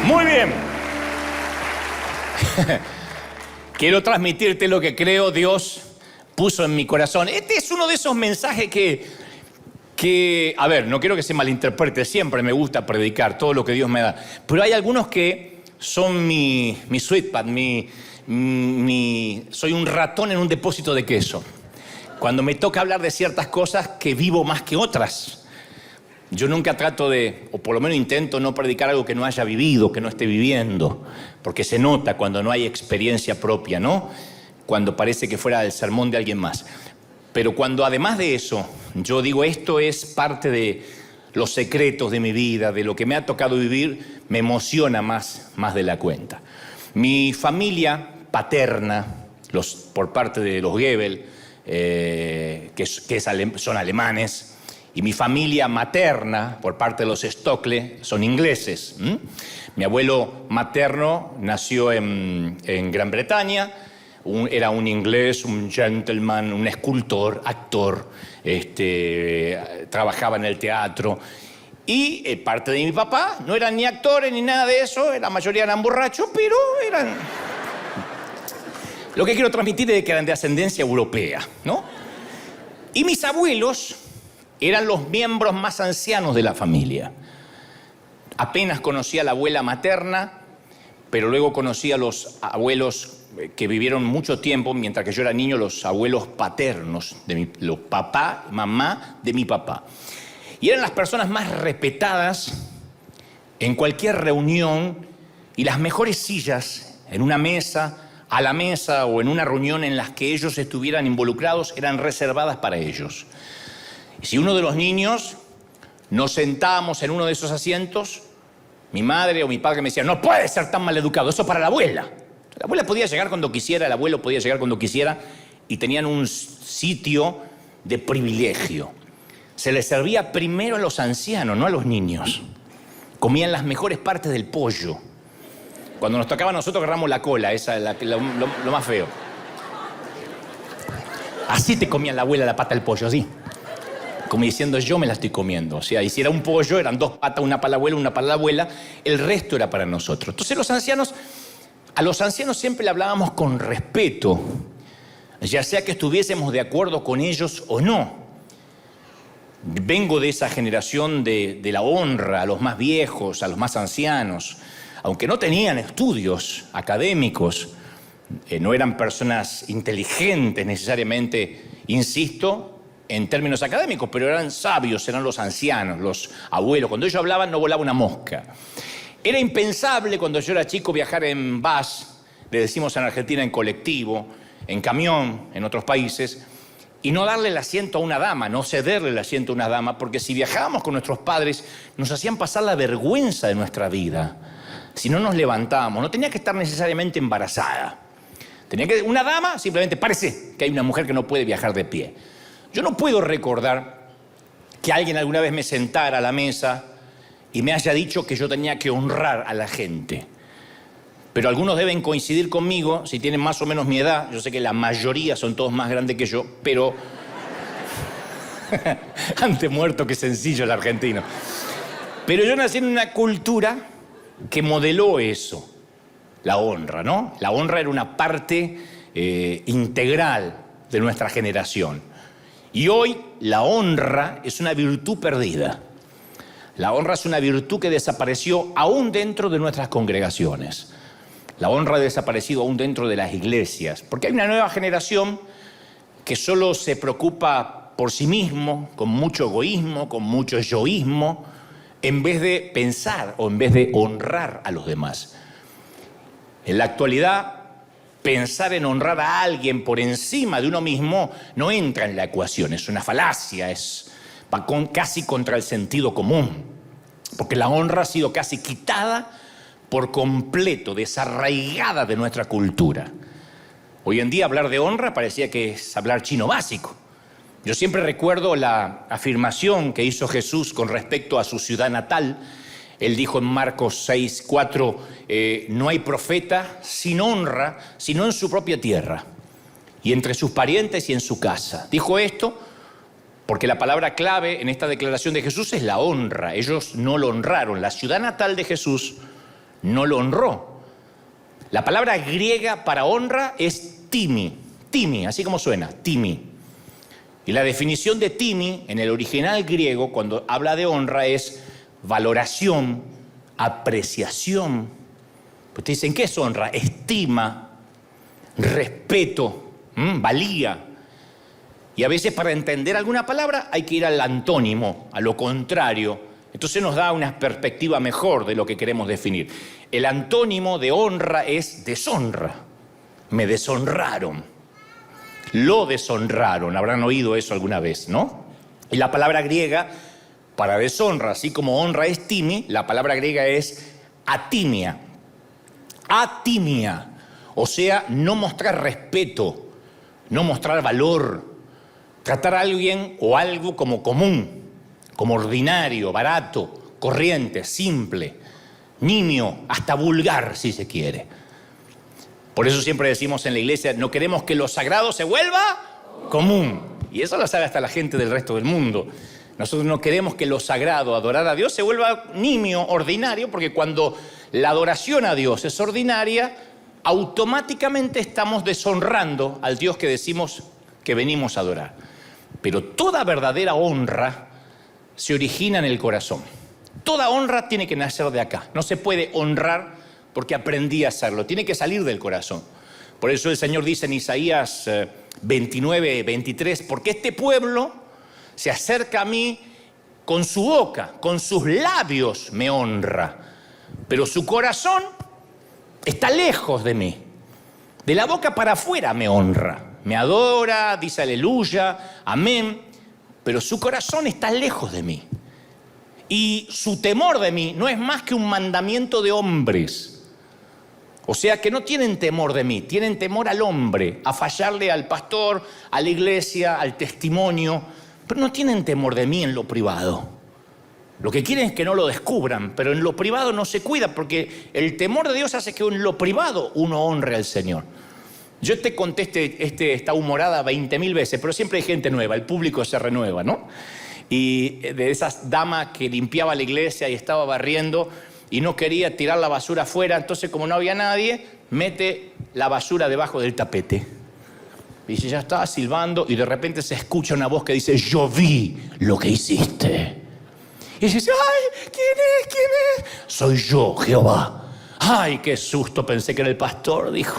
Muy bien. Quiero transmitirte lo que creo Dios puso en mi corazón. Este es uno de esos mensajes que, a ver, no quiero que se malinterprete, siempre me gusta predicar todo lo que Dios me da, pero hay algunos que son mi sweetpot, soy un ratón en un depósito de queso. Cuando me toca hablar de ciertas cosas que vivo más que otras. Yo nunca trato de, o por lo menos intento no predicar algo que no haya vivido, que no esté viviendo, porque se nota cuando no hay experiencia propia, ¿no? Cuando parece que fuera el sermón de alguien más. Pero cuando además de eso, yo digo esto es parte de los secretos de mi vida, de lo que me ha tocado vivir, me emociona más de la cuenta. Mi familia paterna, por parte de los Goebel, son alemanes, y mi familia materna, por parte de los Stokle, son ingleses. Mi abuelo materno nació en Gran Bretaña, era un inglés, un gentleman, un escultor, actor, trabajaba en el teatro. Y parte de mi papá no eran ni actores ni nada de eso, la mayoría eran borrachos, pero eran... Lo que quiero transmitir es que eran de ascendencia europea, ¿no? Y mis abuelos eran los miembros más ancianos de la familia. Apenas conocí a la abuela materna, pero luego conocí a los abuelos que vivieron mucho tiempo, mientras que yo era niño, los abuelos paternos, los papá, mamá de mi papá. Y eran las personas más respetadas en cualquier reunión y las mejores sillas en una mesa, a la mesa o en una reunión en las que ellos estuvieran involucrados eran reservadas para ellos. Y si uno de los niños nos sentábamos en uno de esos asientos, mi madre o mi padre me decían, no puede ser tan maleducado, eso para la abuela. La abuela podía llegar cuando quisiera, el abuelo podía llegar cuando quisiera y tenían un sitio de privilegio. Se les servía primero a los ancianos, no a los niños. Comían las mejores partes del pollo. Cuando nos tocaba a nosotros agarramos la cola, esa es lo más feo. Así te comían la abuela la pata del pollo, así. Como diciendo, yo me la estoy comiendo. O sea, y si era un pollo, eran 2 patas, una para la abuela, una para la abuela. El resto era para nosotros. Entonces a los ancianos siempre le hablábamos con respeto, ya sea que estuviésemos de acuerdo con ellos o no. Vengo de esa generación de la honra a los más viejos, a los más ancianos. Aunque no tenían estudios académicos, no eran personas inteligentes necesariamente, insisto, en términos académicos, pero eran sabios, eran los ancianos, los abuelos. Cuando ellos hablaban no volaba una mosca. Era impensable cuando yo era chico viajar en bus, le decimos en Argentina en colectivo, en camión, en otros países, y no darle el asiento a una dama, no cederle el asiento a una dama, porque si viajábamos con nuestros padres nos hacían pasar la vergüenza de nuestra vida. Si no nos levantábamos, no tenía que estar necesariamente embarazada. Una dama, simplemente parece que hay una mujer que no puede viajar de pie. Yo no puedo recordar que alguien alguna vez me sentara a la mesa y me haya dicho que yo tenía que honrar a la gente. Pero algunos deben coincidir conmigo, si tienen más o menos mi edad. Yo sé que la mayoría son todos más grandes que yo, pero... Antes muerto que sencillo el argentino. Pero yo nací en una cultura que modeló eso, la honra, ¿no? La honra era una parte integral de nuestra generación. Y hoy la honra es una virtud perdida. La honra es una virtud que desapareció aún dentro de nuestras congregaciones. La honra ha desaparecido aún dentro de las iglesias, porque hay una nueva generación que solo se preocupa por sí mismo, con mucho egoísmo, con mucho yoísmo, en vez de pensar o en vez de honrar a los demás. En la actualidad, pensar en honrar a alguien por encima de uno mismo no entra en la ecuación, es una falacia, va casi contra el sentido común, porque la honra ha sido casi quitada por completo, desarraigada de nuestra cultura. Hoy en día hablar de honra parecía que es hablar chino básico. Yo siempre recuerdo la afirmación que hizo Jesús con respecto a su ciudad natal. Él dijo en Marcos 6:4, no hay profeta sin honra, sino en su propia tierra, y entre sus parientes y en su casa. Dijo esto porque la palabra clave en esta declaración de Jesús es la honra. Ellos no lo honraron. La ciudad natal de Jesús no lo honró. La palabra griega para honra es timi, así como suena, timi. Y la definición de timi en el original griego, cuando habla de honra, es valoración, apreciación. Pues te dicen, ¿qué es honra? Estima, respeto, valía. Y a veces para entender alguna palabra hay que ir al antónimo, a lo contrario. Entonces nos da una perspectiva mejor de lo que queremos definir. El antónimo de honra es deshonra. Me deshonraron. Lo deshonraron. Habrán oído eso alguna vez, ¿no? Y la palabra griega para deshonra, así como honra es timi, la palabra griega es atimia. Atimia. O sea, no mostrar respeto, no mostrar valor, tratar a alguien o algo como común, como ordinario, barato, corriente, simple, nimio, hasta vulgar si se quiere. Por eso siempre decimos en la iglesia, no queremos que lo sagrado se vuelva común. Y eso lo sabe hasta la gente del resto del mundo. Nosotros no queremos que lo sagrado, adorar a Dios, se vuelva nimio, ordinario, porque cuando la adoración a Dios es ordinaria, automáticamente estamos deshonrando al Dios que decimos que venimos a adorar. Pero toda verdadera honra se origina en el corazón. Toda honra tiene que nacer de acá. No se puede honrar porque aprendí a hacerlo. Tiene que salir del corazón. Por eso el Señor dice en Isaías 29, 23, porque este pueblo se acerca a mí con su boca, con sus labios me honra, pero su corazón está lejos de mí. De la boca para afuera me honra, me adora, dice aleluya, amén, pero su corazón está lejos de mí. Y su temor de mí no es más que un mandamiento de hombres. O sea que no tienen temor de mí, tienen temor al hombre, a fallarle al pastor, a la iglesia, al testimonio, pero no tienen temor de mí en lo privado. Lo que quieren es que no lo descubran, pero en lo privado no se cuida, porque el temor de Dios hace que en lo privado uno honre al Señor. Yo te conté esta humorada 20.000 veces, pero siempre hay gente nueva, el público se renueva, ¿no? Y de esas damas que limpiaba la iglesia y estaba barriendo y no quería tirar la basura afuera, entonces como no había nadie, mete la basura debajo del tapete. Y ya estaba silbando y de repente se escucha una voz que dice, yo vi lo que hiciste. Y dice, ay, ¿quién es? Soy yo, Jehová. Ay, qué susto, pensé que era el pastor, dijo.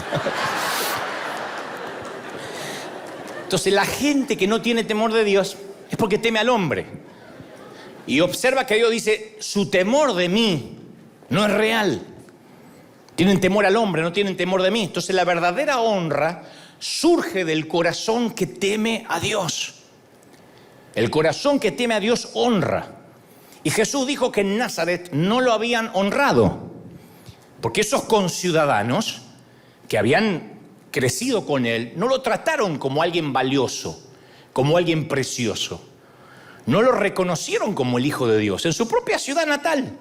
Entonces la gente que no tiene temor de Dios es porque teme al hombre. Y observa que Dios dice, su temor de mí no es real. Tienen temor al hombre, no tienen temor de mí. Entonces la verdadera honra surge del corazón que teme a Dios. El corazón que teme a Dios honra. Y Jesús dijo que en Nazaret no lo habían honrado, porque esos conciudadanos que habían crecido con él no lo trataron como alguien valioso, como alguien precioso. No lo reconocieron como el Hijo de Dios en su propia ciudad natal.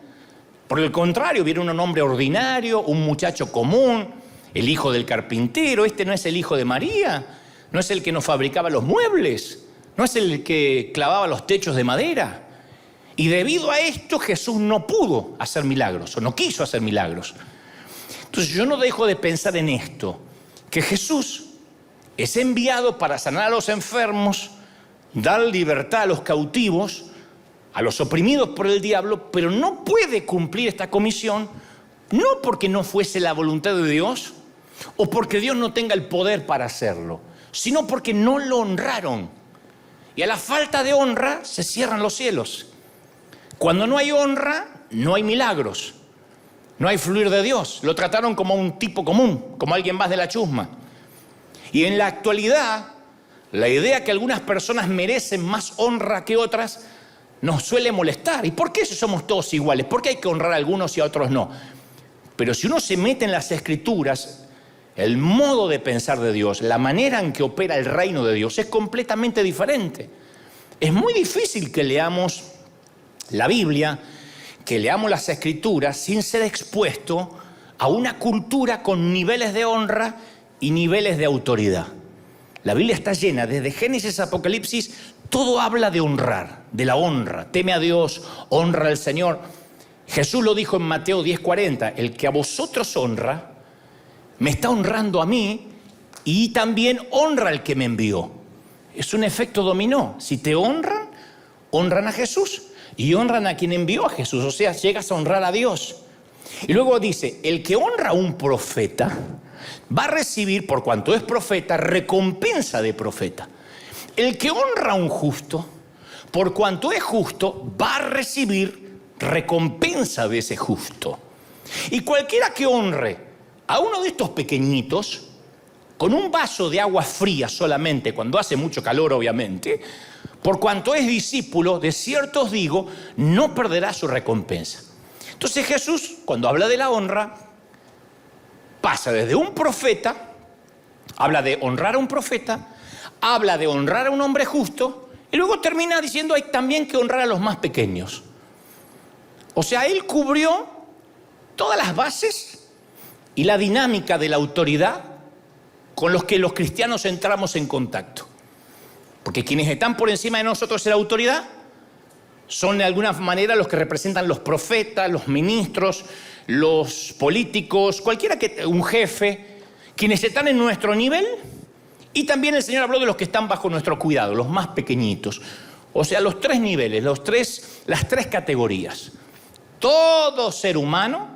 Por el contrario, vieron un hombre ordinario, un muchacho común, el hijo del carpintero. Este no es el hijo de María, no es el que nos fabricaba los muebles, no es el que clavaba los techos de madera. Y debido a esto Jesús no pudo hacer milagros, o no quiso hacer milagros. Entonces yo no dejo de pensar en esto, que Jesús es enviado para sanar a los enfermos, dar libertad a los cautivos, a los oprimidos por el diablo, pero no puede cumplir esta comisión, no porque no fuese la voluntad de Dios, o porque Dios no tenga el poder para hacerlo, sino porque no lo honraron. Y a la falta de honra se cierran los cielos. Cuando no hay honra, no hay milagros, no hay fluir de Dios. Lo trataron como un tipo común, como alguien más de la chusma. Y en la actualidad, la idea que algunas personas merecen más honra que otras nos suele molestar. ¿Y por qué si somos todos iguales? ¿Por qué hay que honrar a algunos y a otros no? Pero si uno se mete en las Escrituras, el modo de pensar de Dios, la manera en que opera el reino de Dios es completamente diferente. Es muy difícil que leamos la Biblia, que leamos las Escrituras sin ser expuesto a una cultura con niveles de honra y niveles de autoridad. La Biblia está llena, desde Génesis a Apocalipsis, todo habla de honrar, de la honra. Teme a Dios, honra al Señor. Jesús lo dijo en Mateo 10:40, el que a vosotros honra, me está honrando a mí y también honra al que me envió. Es un efecto dominó. Si te honran, honran a Jesús y honran a quien envió a Jesús. O sea, llegas a honrar a Dios. Y luego dice, el que honra a un profeta va a recibir, por cuanto es profeta, recompensa de profeta. El que honra a un justo, por cuanto es justo, va a recibir recompensa de ese justo. Y cualquiera que honre a uno de estos pequeñitos, con un vaso de agua fría solamente, cuando hace mucho calor obviamente, por cuanto es discípulo, de cierto os digo, no perderá su recompensa. Entonces Jesús, cuando habla de la honra, pasa desde un profeta, habla de honrar a un profeta, habla de honrar a un hombre justo, y luego termina diciendo hay también que honrar a los más pequeños. O sea, él cubrió todas las bases y la dinámica de la autoridad con los que los cristianos entramos en contacto. Porque quienes están por encima de nosotros en la autoridad son de alguna manera los que representan los profetas, los ministros, los políticos, cualquiera que, un jefe, quienes están en nuestro nivel. Y también el Señor habló de los que están bajo nuestro cuidado, los más pequeñitos. O sea, los tres niveles, las tres categorías. Todo ser humano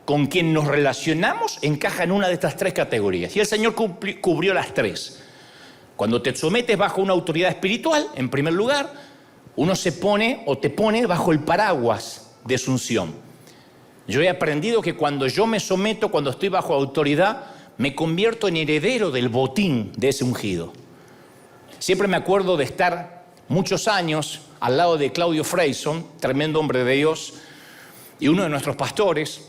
con quien nos relacionamos encaja en una de estas tres categorías. Y el Señor cubrió las tres. Cuando te sometes bajo una autoridad espiritual, en primer lugar, uno se pone o te pone bajo el paraguas de su unción. Yo he aprendido que cuando yo me someto, cuando estoy bajo autoridad, me convierto en heredero del botín de ese ungido. Siempre me acuerdo de estar muchos años al lado de Claudio Freyson, tremendo hombre de Dios, y uno de nuestros pastores,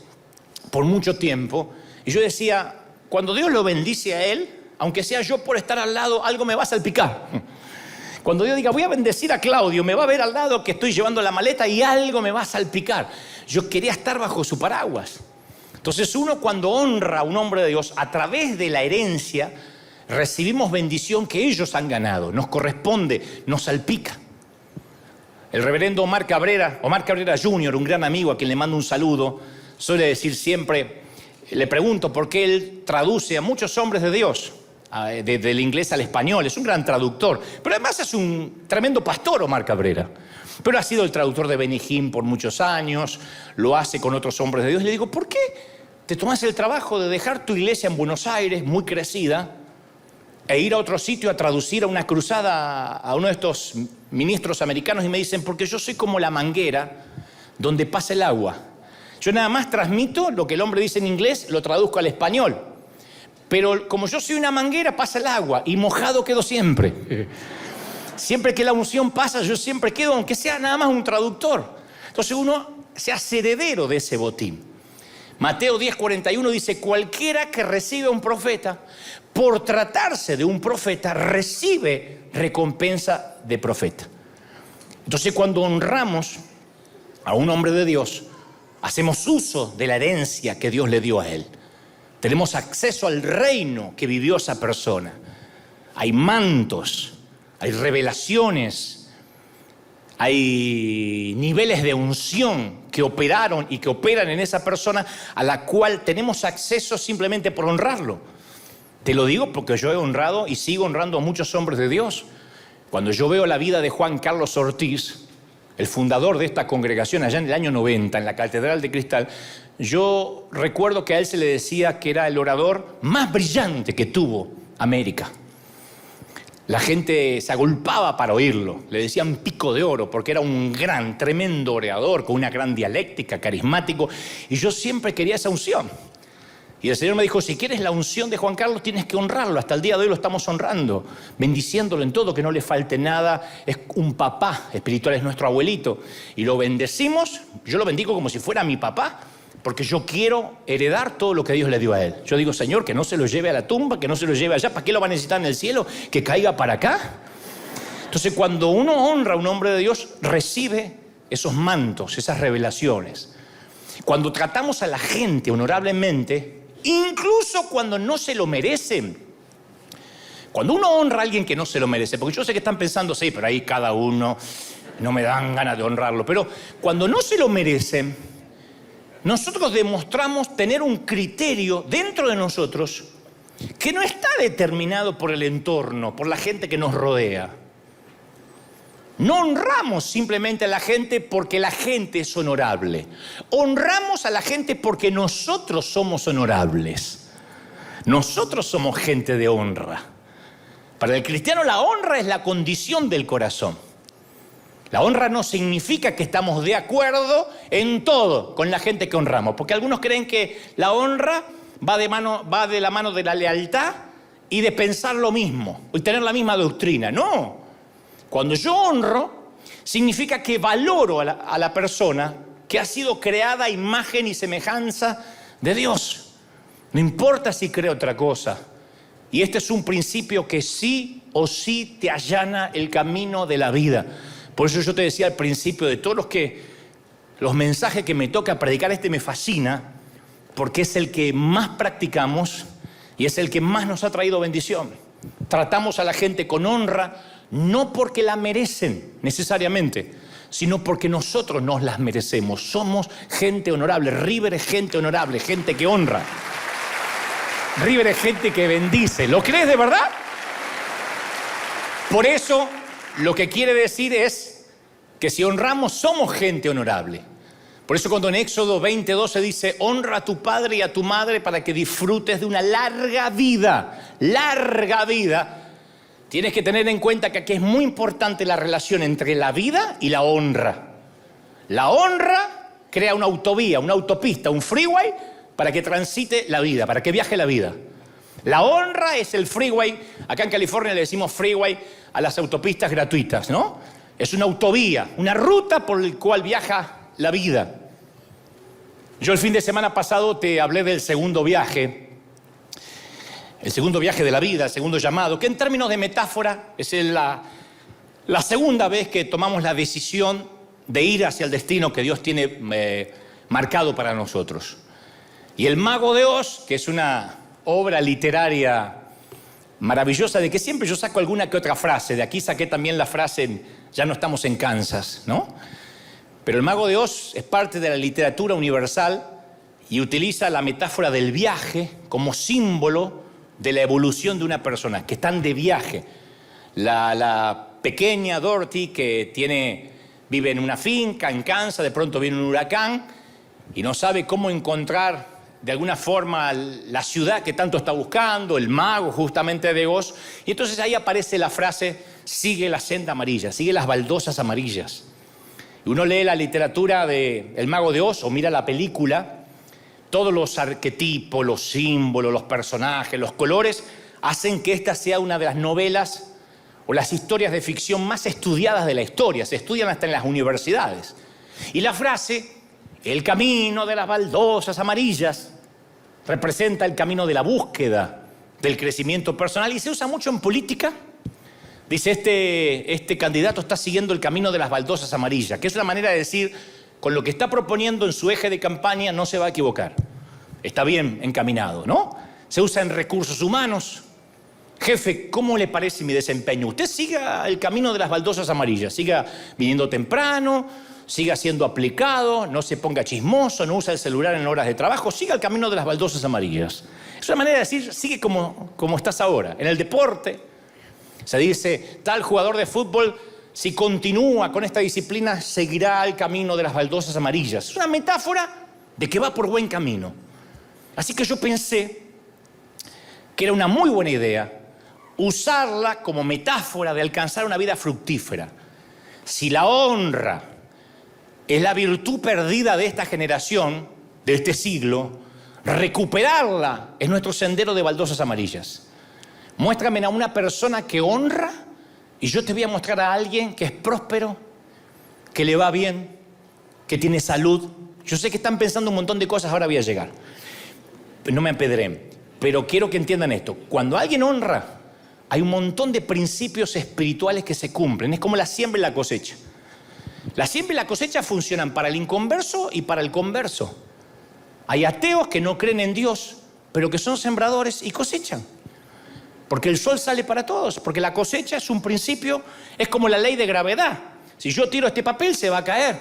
por mucho tiempo, y yo decía, cuando Dios lo bendice a él, aunque sea yo por estar al lado, algo me va a salpicar. Cuando Dios diga, voy a bendecir a Claudio, me va a ver al lado que estoy llevando la maleta y algo me va a salpicar. Yo quería estar bajo su paraguas. Entonces uno cuando honra a un hombre de Dios, a través de la herencia, recibimos bendición que ellos han ganado, nos corresponde, nos salpica. El reverendo Omar Cabrera Jr., un gran amigo a quien le mando un saludo, suele decir siempre, le pregunto por qué él traduce a muchos hombres de Dios, del inglés al español, es un gran traductor, pero además es un tremendo pastor Omar Cabrera. Pero ha sido el traductor de Benny Hinn por muchos años, lo hace con otros hombres de Dios. Le digo, ¿por qué te tomas el trabajo de dejar tu iglesia en Buenos Aires, muy crecida, e ir a otro sitio a traducir a una cruzada a uno de estos ministros americanos? Y me dicen, porque yo soy como la manguera donde pasa el agua. Yo nada más transmito lo que el hombre dice en inglés, lo traduzco al español. Pero como yo soy una manguera, pasa el agua y mojado quedo siempre. Siempre que la unción pasa, yo siempre quedo, aunque sea nada más un traductor. Entonces uno se hace heredero de ese botín. Mateo 10:41 dice, cualquiera que recibe a un profeta, por tratarse de un profeta, recibe recompensa de profeta. Entonces cuando honramos a un hombre de Dios, hacemos uso de la herencia que Dios le dio a él. Tenemos acceso al reino que vivió esa persona. Hay mantos, hay revelaciones, hay niveles de unción que operaron y que operan en esa persona a la cual tenemos acceso simplemente por honrarlo. Te lo digo porque yo he honrado y sigo honrando a muchos hombres de Dios. Cuando yo veo la vida de Juan Carlos Ortiz, el fundador de esta congregación allá en el año 90, en la Catedral de Cristal, yo recuerdo que a él se le decía que era el orador más brillante que tuvo América. La gente se agolpaba para oírlo, le decían pico de oro porque era un gran, tremendo orador con una gran dialéctica, carismático, y yo siempre quería esa unción. Y el Señor me dijo, si quieres la unción de Juan Carlos tienes que honrarlo, hasta el día de hoy lo estamos honrando, bendiciéndolo en todo, que no le falte nada, es un papá espiritual, es nuestro abuelito, y lo bendecimos, yo lo bendigo como si fuera mi papá, porque yo quiero heredar todo lo que Dios le dio a él. Yo digo, Señor, que no se lo lleve a la tumba, que no se lo lleve allá, ¿para qué lo va a necesitar en el cielo? Que caiga para acá. Entonces cuando uno honra a un hombre de Dios, recibe esos mantos, esas revelaciones. Cuando tratamos a la gente honorablemente, incluso cuando no se lo merecen. Cuando uno honra a alguien que no se lo merece, porque yo sé que están pensando, sí, pero ahí cada uno, no me dan ganas de honrarlo, pero cuando no se lo merecen, nosotros demostramos tener un criterio dentro de nosotros que no está determinado por el entorno, por la gente que nos rodea. No honramos simplemente a la gente porque la gente es honorable. Honramos a la gente porque nosotros somos honorables. Nosotros somos gente de honra. Para el cristiano la honra es la condición del corazón. La honra no significa que estamos de acuerdo en todo con la gente que honramos, porque algunos creen que la honra va de la mano de la lealtad y de pensar lo mismo y tener la misma doctrina. No. Cuando yo honro, significa que valoro a la persona que ha sido creada a imagen y semejanza de Dios. No importa si cree otra cosa. Y este es un principio que sí o sí te allana el camino de la vida. Por eso yo te decía al principio, de todos los mensajes que me toca predicar, este me fascina, porque es el que más practicamos y es el que más nos ha traído bendición. Tratamos a la gente con honra, no porque la merecen necesariamente, sino porque nosotros nos las merecemos. Somos gente honorable. River es gente honorable, gente que honra. River es gente que bendice. ¿Lo crees de verdad? Por eso, lo que quiere decir es que si honramos, somos gente honorable. Por eso cuando en Éxodo 20:12 dice, honra a tu padre y a tu madre para que disfrutes de una larga vida, tienes que tener en cuenta que aquí es muy importante la relación entre la vida y la honra. La honra crea una autovía, una autopista, un freeway para que transite la vida, para que viaje la vida. La honra es el freeway. Acá en California le decimos freeway a las autopistas gratuitas, ¿no? Es una autovía, una ruta por la cual viaja la vida. Yo el fin de semana pasado te hablé del segundo viaje, el segundo viaje de la vida, el segundo llamado, que en términos de metáfora es la segunda vez que tomamos la decisión de ir hacia el destino que Dios tiene marcado para nosotros. Y El Mago de Oz, que es una obra literaria maravillosa, de que siempre yo saco alguna que otra frase. De aquí saqué también la frase, ya no estamos en Kansas, ¿no? Pero El Mago de Oz es parte de la literatura universal y utiliza la metáfora del viaje como símbolo de la evolución de una persona, que están de viaje. La pequeña Dorothy, que vive en una finca en Kansas, de pronto viene un huracán y no sabe cómo encontrar de alguna forma la ciudad que tanto está buscando, el mago justamente de Oz. Y entonces ahí aparece la frase, sigue la senda amarilla, sigue las baldosas amarillas. Y uno lee la literatura de El Mago de Oz o mira la película, todos los arquetipos, los símbolos, los personajes, los colores, hacen que esta sea una de las novelas o las historias de ficción más estudiadas de la historia. Se estudian hasta en las universidades. Y la frase, el camino de las baldosas amarillas, representa el camino de la búsqueda, del crecimiento personal, y se usa mucho en política. Dice, este candidato está siguiendo el camino de las baldosas amarillas, que es una manera de decir, con lo que está proponiendo en su eje de campaña no se va a equivocar. Está bien encaminado, ¿no? Se usa en recursos humanos. Jefe, ¿cómo le parece mi desempeño? Usted siga el camino de las baldosas amarillas, siga viniendo temprano, siga siendo aplicado, no se ponga chismoso, no usa el celular en horas de trabajo, siga el camino de las baldosas amarillas. Es una manera de decir, sigue como estás ahora. En el deporte se dice, tal jugador de fútbol, si continúa con esta disciplina, seguirá el camino de las baldosas amarillas. Es una metáfora de que va por buen camino. Así que yo pensé que era una muy buena idea usarla como metáfora de alcanzar una vida fructífera. Si la honra es la virtud perdida de esta generación, de este siglo, recuperarla es nuestro sendero de baldosas amarillas. Muéstrame a una persona que honra y yo te voy a mostrar a alguien que es próspero, que le va bien, que tiene salud. Yo sé que están pensando un montón de cosas, ahora voy a llegar. No me apedreen, pero quiero que entiendan esto. Cuando alguien honra, hay un montón de principios espirituales que se cumplen. Es como la siembra y la cosecha. La siembra y la cosecha funcionan para el inconverso y para el converso. Hay ateos que no creen en Dios, pero que son sembradores y cosechan. Porque el sol sale para todos, porque la cosecha es un principio, es como la ley de gravedad. Si yo tiro este papel, se va a caer.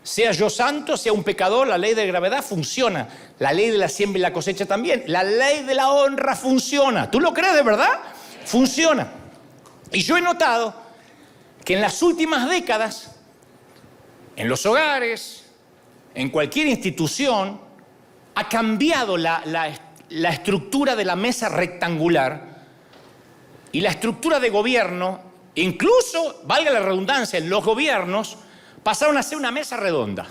Sea yo santo, sea un pecador, la ley de gravedad funciona. La ley de la siembra y la cosecha también. La ley de la honra funciona. ¿Tú lo crees de verdad? Funciona. Y yo he notado que en las últimas décadas, en los hogares, en cualquier institución, ha cambiado la estructura de la mesa rectangular y la estructura de gobierno, incluso, valga la redundancia, en los gobiernos, pasaron a ser una mesa redonda.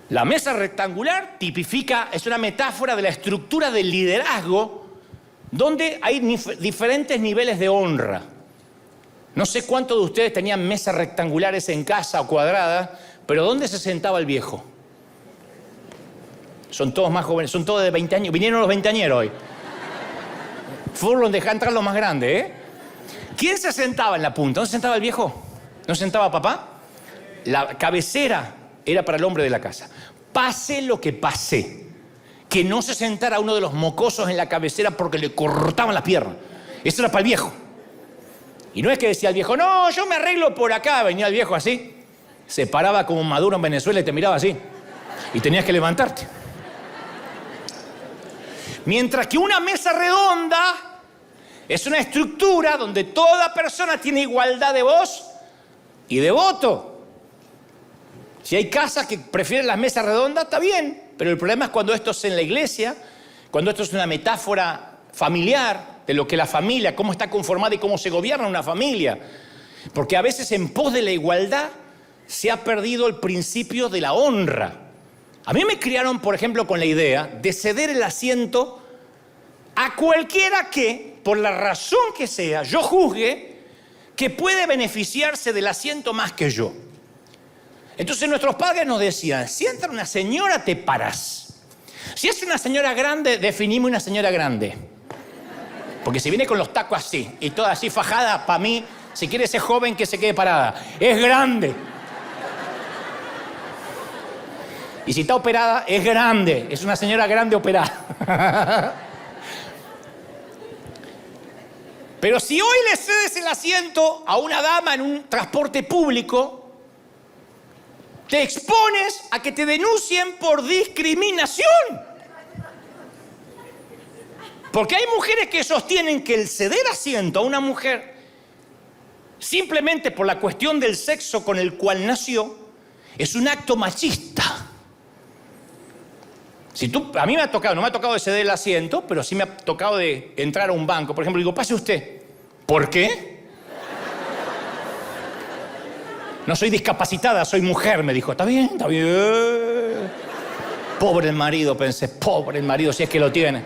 La mesa rectangular tipifica, es una metáfora de la estructura del liderazgo donde hay diferentes niveles de honra. No sé cuántos de ustedes tenían mesas rectangulares en casa o cuadradas, pero ¿dónde se sentaba el viejo? Son todos más jóvenes, son todos de 20 años. Vinieron los veinteañeros hoy. Furlong, deja entrar los más grandes, ¿eh? ¿Quién se sentaba en la punta? ¿Dónde se sentaba el viejo? ¿No se sentaba papá? La cabecera era para el hombre de la casa. Pase lo que pase, que no se sentara uno de los mocosos en la cabecera porque le cortaban las piernas. Eso era para el viejo. Y no es que decía el viejo, no, yo me arreglo por acá. Venía el viejo así, se paraba como Maduro en Venezuela y te miraba así. Y tenías que levantarte. Mientras que una mesa redonda es una estructura donde toda persona tiene igualdad de voz y de voto. Si hay casas que prefieren las mesas redondas, está bien. Pero el problema es cuando esto es en la iglesia, cuando esto es una metáfora familiar de lo que la familia, cómo está conformada y cómo se gobierna una familia. Porque a veces en pos de la igualdad se ha perdido el principio de la honra. A mí me criaron, por ejemplo, con la idea de ceder el asiento a cualquiera que, por la razón que sea, yo juzgue que puede beneficiarse del asiento más que yo. Entonces nuestros padres nos decían, si entra una señora, te paras. Si es una señora grande, definimos una señora grande. Porque si viene con los tacos así, y toda así fajada, para mí, si quiere ser joven, que se quede parada. Es grande. Y si está operada, es grande. Es una señora grande operada. Pero si hoy le cedes el asiento a una dama en un transporte público, te expones a que te denuncien por discriminación. Porque hay mujeres que sostienen que el ceder asiento a una mujer simplemente por la cuestión del sexo con el cual nació es un acto machista. A mí me ha tocado, no me ha tocado de ceder el asiento, pero sí me ha tocado de entrar a un banco. Por ejemplo, digo, pase usted. ¿Por qué? No soy discapacitada, soy mujer, me dijo. Está bien, está bien. Pobre el marido, pensé, pobre el marido, si es que lo tiene.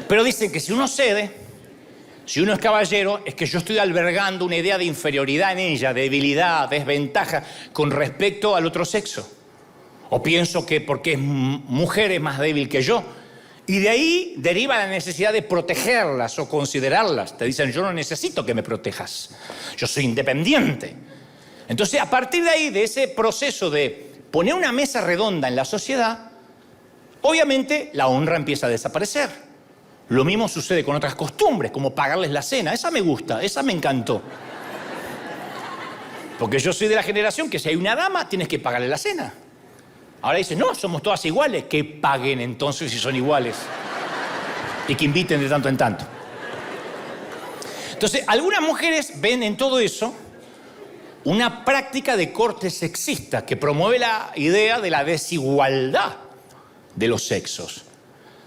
Pero dicen que si uno cede, si uno es caballero, es que yo estoy albergando una idea de inferioridad en ella, de debilidad, desventaja con respecto al otro sexo. O pienso que porque es mujer es más débil que yo. Y de ahí deriva la necesidad de protegerlas o considerarlas. Te dicen, yo no necesito que me protejas. Yo soy independiente. Entonces, a partir de ahí, de ese proceso de poner una mesa redonda en la sociedad, obviamente la honra empieza a desaparecer. Lo mismo sucede con otras costumbres, como pagarles la cena. Esa me gusta, esa me encantó. Porque yo soy de la generación que si hay una dama, tienes que pagarle la cena. Ahora dicen, no, somos todas iguales. Que paguen entonces si son iguales. Y que inviten de tanto en tanto. Entonces, algunas mujeres ven en todo eso una práctica de corte sexista que promueve la idea de la desigualdad de los sexos.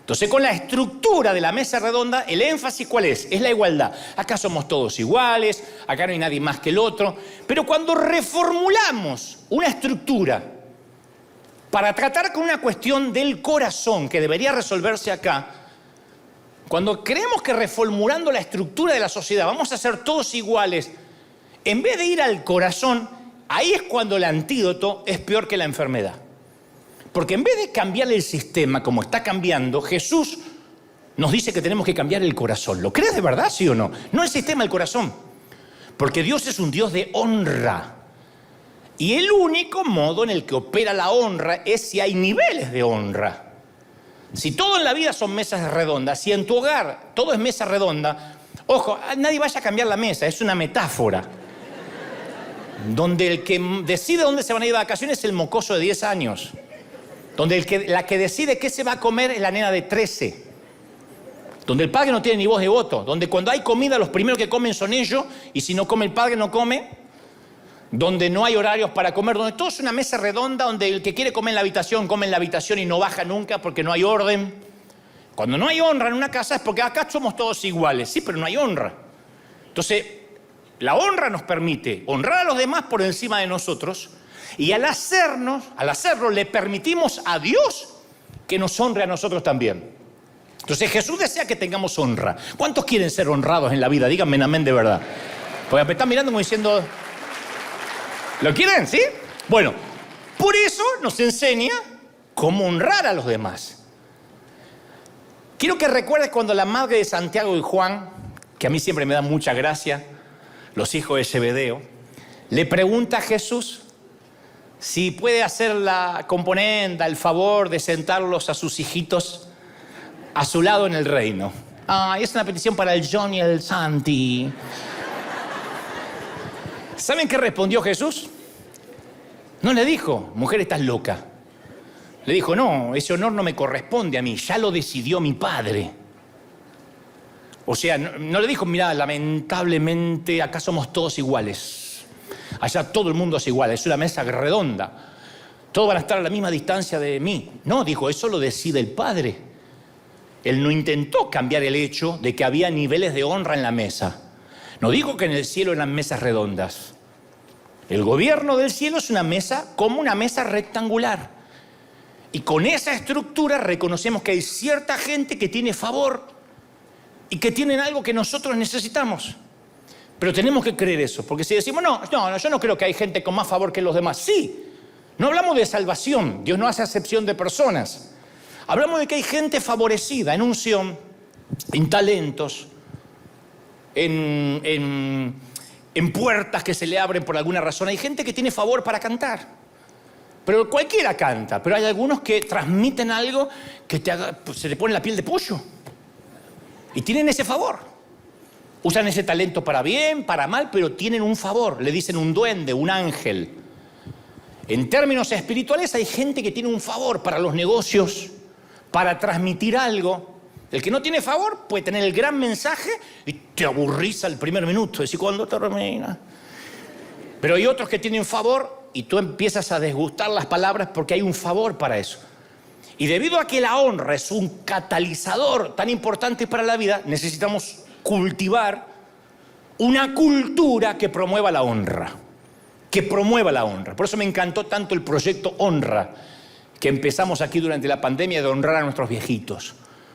Entonces, con la estructura de la mesa redonda, el énfasis, ¿cuál es? Es la igualdad. Acá somos todos iguales, acá no hay nadie más que el otro. Pero cuando reformulamos una estructura para tratar con una cuestión del corazón que debería resolverse acá, cuando creemos que reformulando la estructura de la sociedad vamos a ser todos iguales, en vez de ir al corazón, ahí es cuando el antídoto es peor que la enfermedad. Porque en vez de cambiar el sistema como está cambiando, Jesús nos dice que tenemos que cambiar el corazón. ¿Lo crees de verdad, sí o no? No el sistema, el corazón. Porque Dios es un Dios de honra. Y el único modo en el que opera la honra es si hay niveles de honra. Si todo en la vida son mesas redondas, si en tu hogar todo es mesa redonda, ojo, nadie vaya a cambiar la mesa, es una metáfora. donde el que decide dónde se van a ir de vacaciones es el mocoso de 10 años, donde la que decide qué se va a comer es la nena de 13, donde el padre no tiene ni voz de voto, donde cuando hay comida los primeros que comen son ellos y si no come el padre no come, donde no hay horarios para comer, donde todo es una mesa redonda, donde el que quiere comer en la habitación come en la habitación y no baja nunca porque no hay orden. Cuando no hay honra en una casa es porque acá somos todos iguales, sí, pero no hay honra. Entonces, la honra nos permite honrar a los demás por encima de nosotros y al hacerlo le permitimos a Dios que nos honre a nosotros también. Entonces Jesús desea que tengamos honra. ¿Cuántos quieren ser honrados en la vida? Díganme en amén de verdad. Porque me están mirando como diciendo, ¿lo quieren? ¿Sí? Bueno, por eso nos enseña cómo honrar a los demás. Quiero que recuerdes cuando la madre de Santiago y Juan, que a mí siempre me da mucha gracia, los hijos de Zebedeo, le pregunta a Jesús si puede hacer la componenda, el favor de sentarlos a sus hijitos a su lado en el reino. Es una petición para el John y el Santi. ¿Saben qué respondió Jesús? No le dijo, mujer, estás loca. Le dijo, no, ese honor no me corresponde a mí, ya lo decidió mi padre. O sea, no le dijo, mira, lamentablemente acá somos todos iguales. Allá todo el mundo es igual, es una mesa redonda. Todos van a estar a la misma distancia de mí. No, dijo, eso lo decide el Padre. Él no intentó cambiar el hecho de que había niveles de honra en la mesa. No dijo que en el cielo eran mesas redondas. El gobierno del cielo es una mesa como una mesa rectangular. Y con esa estructura reconocemos que hay cierta gente que tiene favor y que tienen algo que nosotros necesitamos. Pero tenemos que creer eso, porque si decimos, no, yo no creo que hay gente con más favor que los demás. Sí, no hablamos de salvación, Dios no hace acepción de personas. Hablamos de que hay gente favorecida en unción, en talentos, en puertas que se le abren por alguna razón. Hay gente que tiene favor para cantar. Pero cualquiera canta, pero hay algunos que transmiten algo que se le pone la piel de pollo. Y tienen ese favor. Usan ese talento para bien, para mal, pero tienen un favor. Le dicen un duende, un ángel. En términos espirituales hay gente que tiene un favor para los negocios, para transmitir algo. El que no tiene favor puede tener el gran mensaje y te aburrís al primer minuto. Decís, ¿cuándo termina? Pero hay otros que tienen favor y tú empiezas a desgustar las palabras porque hay un favor para eso. Y debido a que la honra es un catalizador tan importante para la vida, necesitamos cultivar una cultura que promueva la honra. Que promueva la honra. Por eso me encantó tanto el proyecto Honra, que empezamos aquí durante la pandemia, de honrar a nuestros viejitos.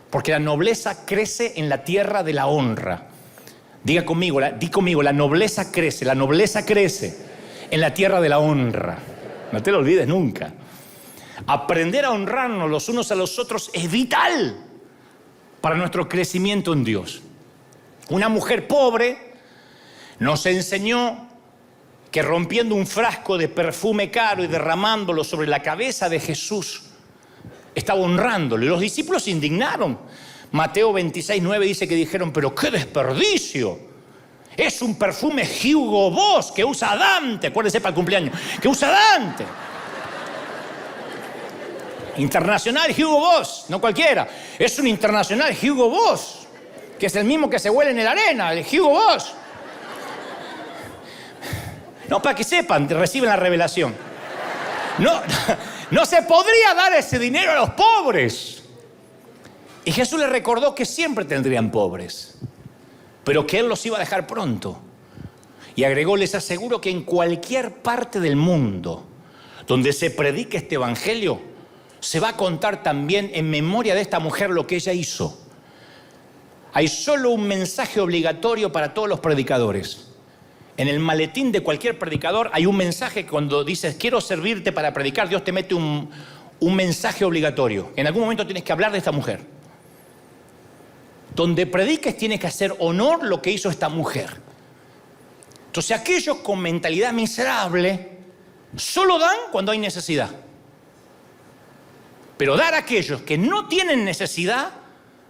Porque la nobleza crece en la tierra de la honra. Di conmigo, la nobleza crece en la tierra de la honra. No te lo olvides nunca. Aprender a honrarnos los unos a los otros es vital para nuestro crecimiento en Dios. Una mujer pobre nos enseñó que rompiendo un frasco de perfume caro y derramándolo sobre la cabeza de Jesús, estaba honrándolo. Y los discípulos se indignaron. Mateo 26:9 dice que dijeron, pero qué desperdicio. Es un perfume Hugo Boss que usa Dante. Acuérdense para el cumpleaños. Que usa Dante. Internacional Hugo Boss, no cualquiera. Es un internacional Hugo Boss, que es el mismo que se huele en la arena, el Hugo Boss. No, para que sepan, reciben la revelación. No se podría dar ese dinero a los pobres. Y Jesús les recordó que siempre tendrían pobres, pero que Él los iba a dejar pronto. Y agregó, les aseguro que en cualquier parte del mundo donde se predique este evangelio, se va a contar también en memoria de esta mujer lo que ella hizo. Hay solo un mensaje obligatorio para todos los predicadores. En el maletín de cualquier predicador hay un mensaje que cuando dices, quiero servirte para predicar, Dios te mete un mensaje obligatorio. En algún momento tienes que hablar de esta mujer. Donde prediques tienes que hacer honor lo que hizo esta mujer. Entonces aquellos con mentalidad miserable solo dan cuando hay necesidad. Pero dar a aquellos que no tienen necesidad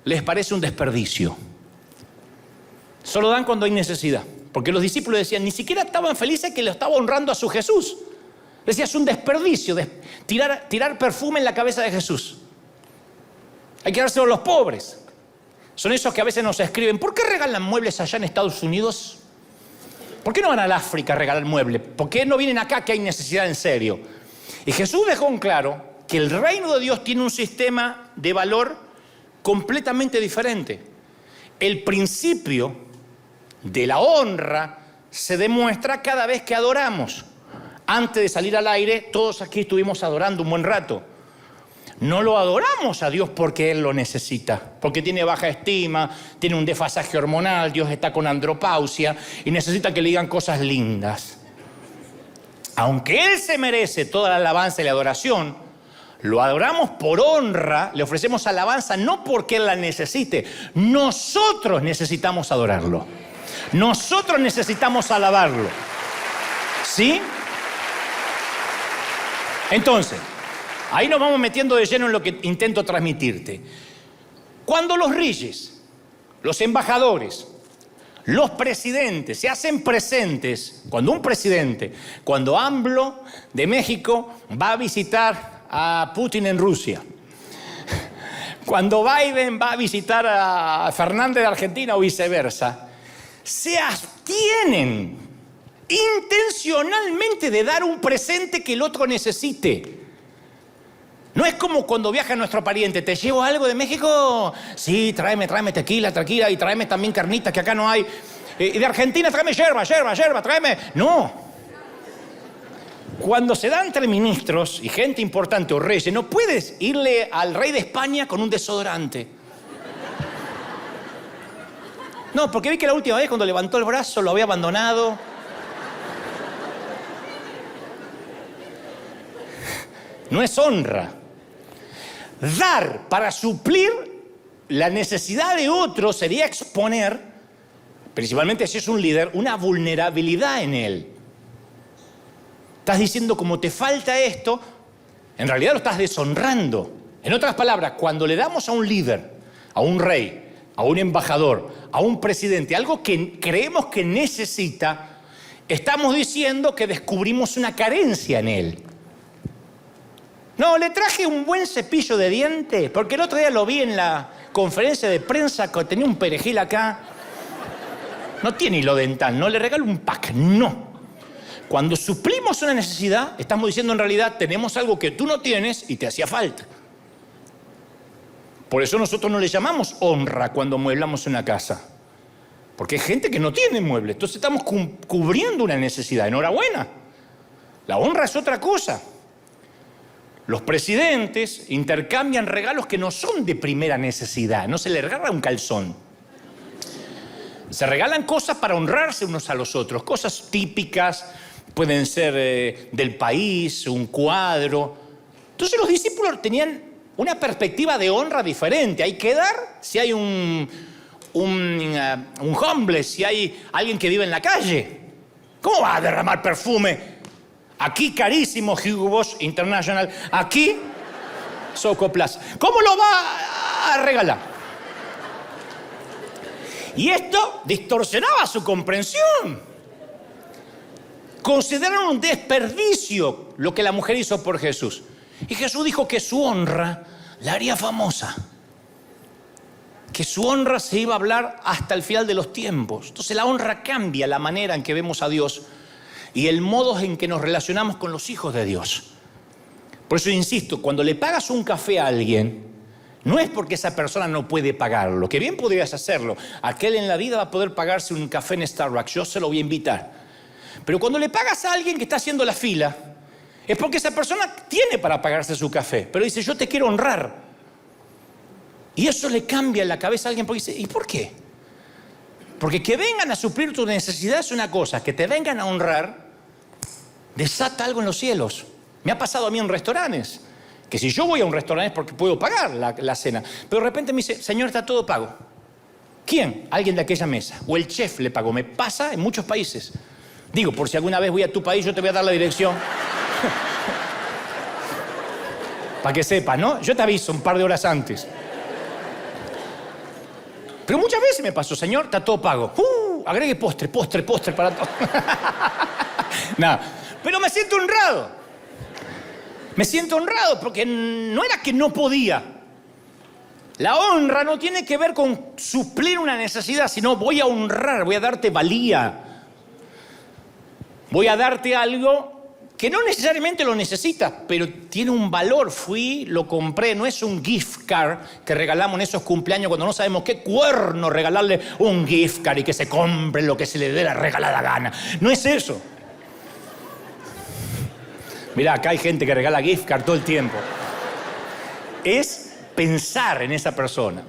les parece un desperdicio. Solo dan cuando hay necesidad. Porque los discípulos decían, ni siquiera estaban felices que le estaba honrando a su Jesús. Decía, es un desperdicio tirar perfume en la cabeza de Jesús. Hay que dárselo a los pobres. Son esos que a veces nos escriben, ¿por qué regalan muebles allá en Estados Unidos? ¿Por qué no van al África a regalar muebles? ¿Por qué no vienen acá que hay necesidad en serio? Y Jesús dejó en claro que el reino de Dios tiene un sistema de valor completamente diferente. El principio de la honra se demuestra cada vez que adoramos. Antes de salir al aire, todos aquí estuvimos adorando un buen rato. No lo adoramos a Dios porque Él lo necesita, porque tiene baja estima, tiene un desfasaje hormonal, Dios está con andropausia y necesita que le digan cosas lindas. Aunque Él se merece toda la alabanza y la adoración, lo adoramos por honra, le ofrecemos alabanza no porque Él la necesite. Nosotros necesitamos adorarlo. Nosotros necesitamos alabarlo. ¿Sí? Entonces, ahí nos vamos metiendo de lleno en lo que intento transmitirte. Cuando los reyes, los embajadores, los presidentes se hacen presentes, cuando AMLO de México va a visitar a Putin en Rusia, cuando Biden va a visitar a Fernández de Argentina o viceversa, se abstienen intencionalmente de dar un presente que el otro necesite. No es como cuando viaja nuestro pariente, ¿te llevo algo de México? Sí, tráeme tequila, tranquila, y tráeme también carnitas que acá no hay. Y de Argentina, tráeme yerba, tráeme. No. Cuando se da entre ministros y gente importante o reyes, no puedes irle al rey de España con un desodorante. No, porque vi que la última vez cuando levantó el brazo lo había abandonado. No es honra. Dar para suplir la necesidad de otro sería exponer, principalmente si es un líder, una vulnerabilidad en él. Estás diciendo, como te falta esto, en realidad lo estás deshonrando. En otras palabras, cuando le damos a un líder, a un rey, a un embajador, a un presidente, algo que creemos que necesita, estamos diciendo que descubrimos una carencia en él. No, le traje un buen cepillo de dientes, porque el otro día lo vi en la conferencia de prensa que tenía un perejil acá. No tiene hilo dental, no le regalo un pack, no. Cuando suplimos una necesidad, estamos diciendo en realidad, tenemos algo que tú no tienes y te hacía falta. Por eso nosotros no le llamamos honra cuando mueblamos una casa. Porque hay gente que no tiene muebles, entonces estamos cubriendo una necesidad. Enhorabuena. La honra es otra cosa. Los presidentes intercambian regalos que no son de primera necesidad. No se le regala un calzón. Se regalan cosas para honrarse unos a los otros. Cosas típicas, pueden ser del país, un cuadro. Entonces los discípulos tenían una perspectiva de honra diferente. Hay que dar si hay un homeless, si hay alguien que vive en la calle. ¿Cómo va a derramar perfume? Aquí carísimo Hugo Boss International, aquí Soco Plus. ¿Cómo lo va a regalar? Y esto distorsionaba su comprensión. Consideraron un desperdicio lo que la mujer hizo por Jesús. Y Jesús dijo que su honra la haría famosa. Que su honra se iba a hablar hasta el final de los tiempos. Entonces la honra cambia la manera en que vemos a Dios y el modo en que nos relacionamos con los hijos de Dios. Por eso insisto, cuando le pagas un café a alguien, no es porque esa persona no puede pagarlo, que bien podrías hacerlo. Aquel en la vida va a poder pagarse un café en Starbucks, yo se lo voy a invitar. Pero cuando le pagas a alguien que está haciendo la fila, es porque esa persona tiene para pagarse su café, pero dice, yo te quiero honrar. Y eso le cambia en la cabeza a alguien porque dice, ¿y por qué? Porque que vengan a suplir tu necesidad es una cosa, que te vengan a honrar desata algo en los cielos. Me ha pasado a mí en restaurantes, que si yo voy a un restaurante es porque puedo pagar la cena, pero de repente me dice, señor, está todo pago. ¿Quién? Alguien de aquella mesa, o el chef le pagó. Me pasa en muchos países. Digo, por si alguna vez voy a tu país, yo te voy a dar la dirección. Para que sepas, ¿no? Yo te aviso un par de horas antes. Pero muchas veces me pasó, señor, está todo pago. agregue postre para todo. No, pero me siento honrado. Me siento honrado porque no era que no podía. La honra no tiene que ver con suplir una necesidad, sino voy a honrar, voy a darte valía. Voy a darte algo que no necesariamente lo necesitas, pero tiene un valor. Fui, lo compré, no es un gift card que regalamos en esos cumpleaños cuando no sabemos qué cuerno regalarle un gift card y que se compre lo que se le dé la regalada gana. No es eso. Mirá, acá hay gente que regala gift card todo el tiempo. Es pensar en esa persona.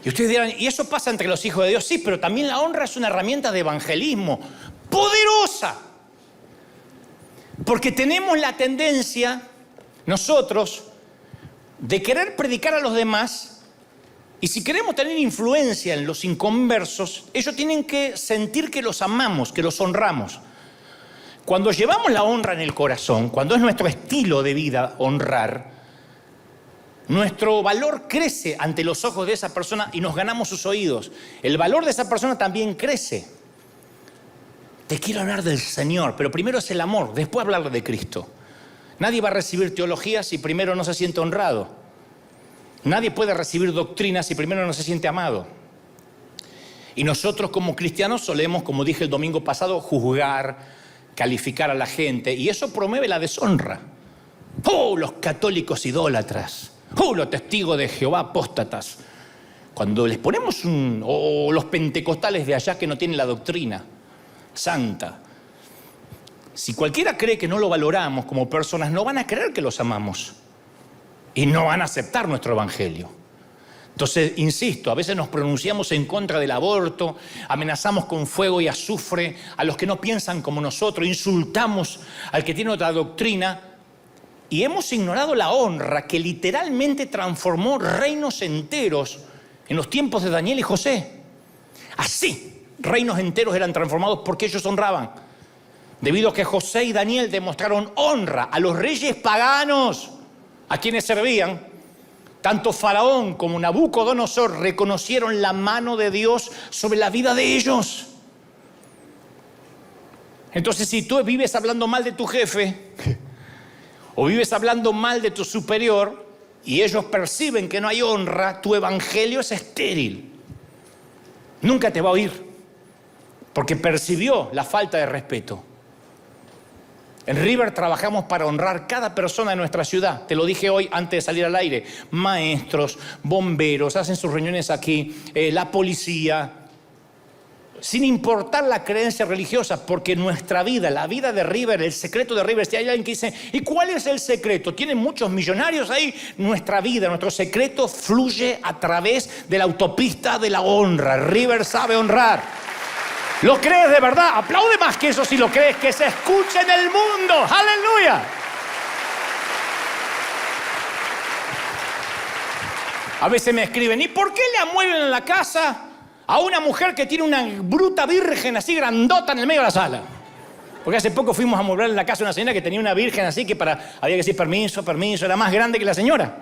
Y ustedes dirán, ¿y eso pasa entre los hijos de Dios? Sí, pero también la honra es una herramienta de evangelismo poderosa. Porque tenemos la tendencia, nosotros, de querer predicar a los demás, y si queremos tener influencia en los inconversos, ellos tienen que sentir que los amamos, que los honramos. Cuando llevamos la honra en el corazón, cuando es nuestro estilo de vida honrar, nuestro valor crece ante los ojos de esa persona y nos ganamos sus oídos. El valor de esa persona también crece. Te quiero hablar del Señor, pero primero es el amor, después hablar de Cristo. Nadie va a recibir teología si primero no se siente honrado. Nadie puede recibir doctrina si primero no se siente amado. Y nosotros como cristianos solemos, como dije el domingo pasado, juzgar, calificar a la gente, y eso promueve la deshonra. ¡Oh, los católicos idólatras! ¡Oh, los testigos de Jehová apóstatas! Cuando les ponemos o los pentecostales de allá que no tienen la doctrina santa. Si cualquiera cree que no lo valoramos como personas, no van a creer que los amamos. Y no van a aceptar nuestro evangelio. Entonces, insisto, a veces nos pronunciamos en contra del aborto, amenazamos con fuego y azufre a los que no piensan como nosotros, insultamos al que tiene otra doctrina, y hemos ignorado la honra que literalmente transformó reinos enteros en los tiempos de Daniel y José. Así, reinos enteros eran transformados porque ellos honraban. Debido a que José y Daniel demostraron honra a los reyes paganos a quienes servían, tanto Faraón como Nabucodonosor reconocieron la mano de Dios sobre la vida de ellos. Entonces, si tú vives hablando mal de tu jefe o vives hablando mal de tu superior y ellos perciben que no hay honra, tu evangelio es estéril. Nunca te va a oír porque percibió la falta de respeto. En River trabajamos para honrar cada persona de nuestra ciudad. Te lo dije hoy antes de salir al aire. Maestros, bomberos, hacen sus reuniones aquí, la policía, sin importar la creencia religiosa, porque nuestra vida, la vida de River, el secreto de River, si hay alguien que dice, ¿y cuál es el secreto? ¿Tienen muchos millonarios ahí? Nuestra vida, nuestro secreto fluye a través de la autopista de la honra. River sabe honrar. ¿Lo crees de verdad? Aplaude más que eso si lo crees, que se escuche en el mundo. ¡Aleluya! A veces me escriben, ¿y por qué le amueblan en la casa a una mujer que tiene una bruta virgen así grandota en el medio de la sala? Porque hace poco fuimos a amueblar en la casa a una señora que tenía una virgen así que había que decir permiso, era más grande que la señora.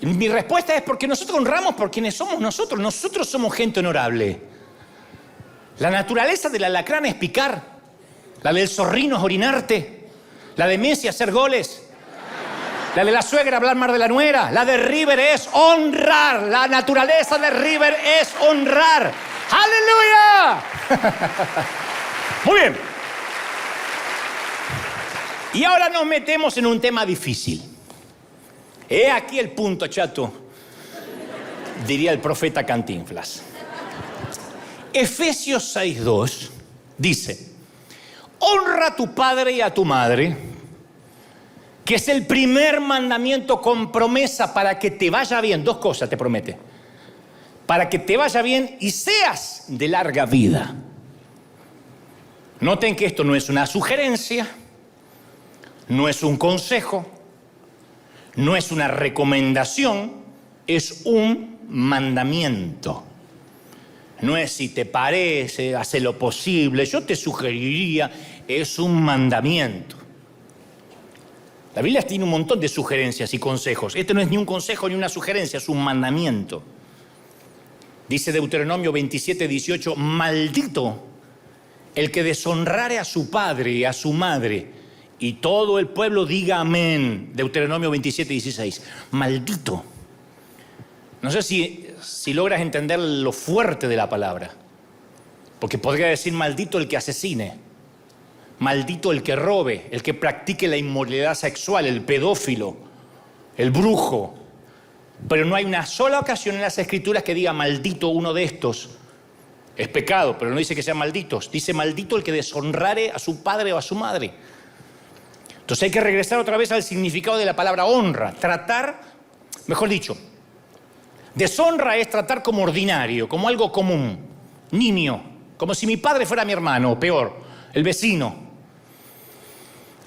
Mi respuesta es porque nosotros honramos por quienes somos nosotros. Nosotros somos gente honorable. La naturaleza del alacrán es picar. La del zorrino es orinarte. La de Messi hacer goles. La de la suegra hablar mal de la nuera. La de River es honrar. La naturaleza de River es honrar. ¡Aleluya! Muy bien. Y ahora nos metemos en un tema difícil. He aquí el punto, chato, diría el profeta Cantinflas. Efesios 6:2 dice, honra a tu padre y a tu madre, que es el primer mandamiento con promesa para que te vaya bien. Dos cosas te promete. Para que te vaya bien y seas de larga vida. Noten que esto no es una sugerencia, no es un consejo, no es una recomendación, es un mandamiento. No es si te parece, hace lo posible, yo te sugeriría, es un mandamiento. La Biblia tiene un montón de sugerencias y consejos. Este no es ni un consejo ni una sugerencia, es un mandamiento. Dice Deuteronomio 27:18, maldito el que deshonrare a su padre y a su madre. Y todo el pueblo diga amén. Deuteronomio 27:16. Maldito. No sé si logras entender lo fuerte de la palabra. Porque podría decir maldito el que asesine. Maldito el que robe, el que practique la inmoralidad sexual, el pedófilo, el brujo. Pero no hay una sola ocasión en las Escrituras que diga maldito uno de estos. Es pecado, pero no dice que sean malditos. Dice maldito el que deshonrare a su padre o a su madre. Entonces hay que regresar otra vez al significado de la palabra honra. Tratar, mejor dicho, deshonra es tratar como ordinario, como algo común, nimio, como si mi padre fuera mi hermano, o peor, el vecino.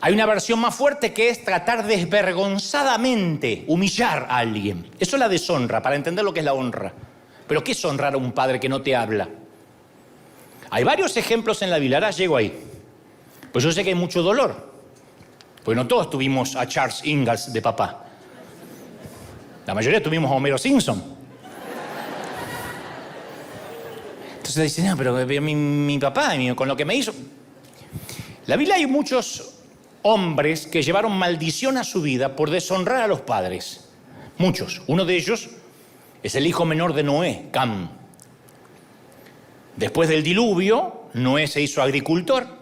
Hay una versión más fuerte que es tratar desvergonzadamente, humillar a alguien. Eso es la deshonra, para entender lo que es la honra. Pero ¿qué es honrar a un padre que no te habla? Hay varios ejemplos en la Biblia, ahora llego ahí. Pues yo sé que hay mucho dolor. Pues no todos tuvimos a Charles Ingalls de papá. La mayoría tuvimos a Homero Simpson. Entonces dicen, no, pero mi papá, con lo que me hizo. La Biblia hay muchos hombres que llevaron maldición a su vida por deshonrar a los padres. Muchos. Uno de ellos es el hijo menor de Noé, Cam. Después del diluvio, Noé se hizo agricultor.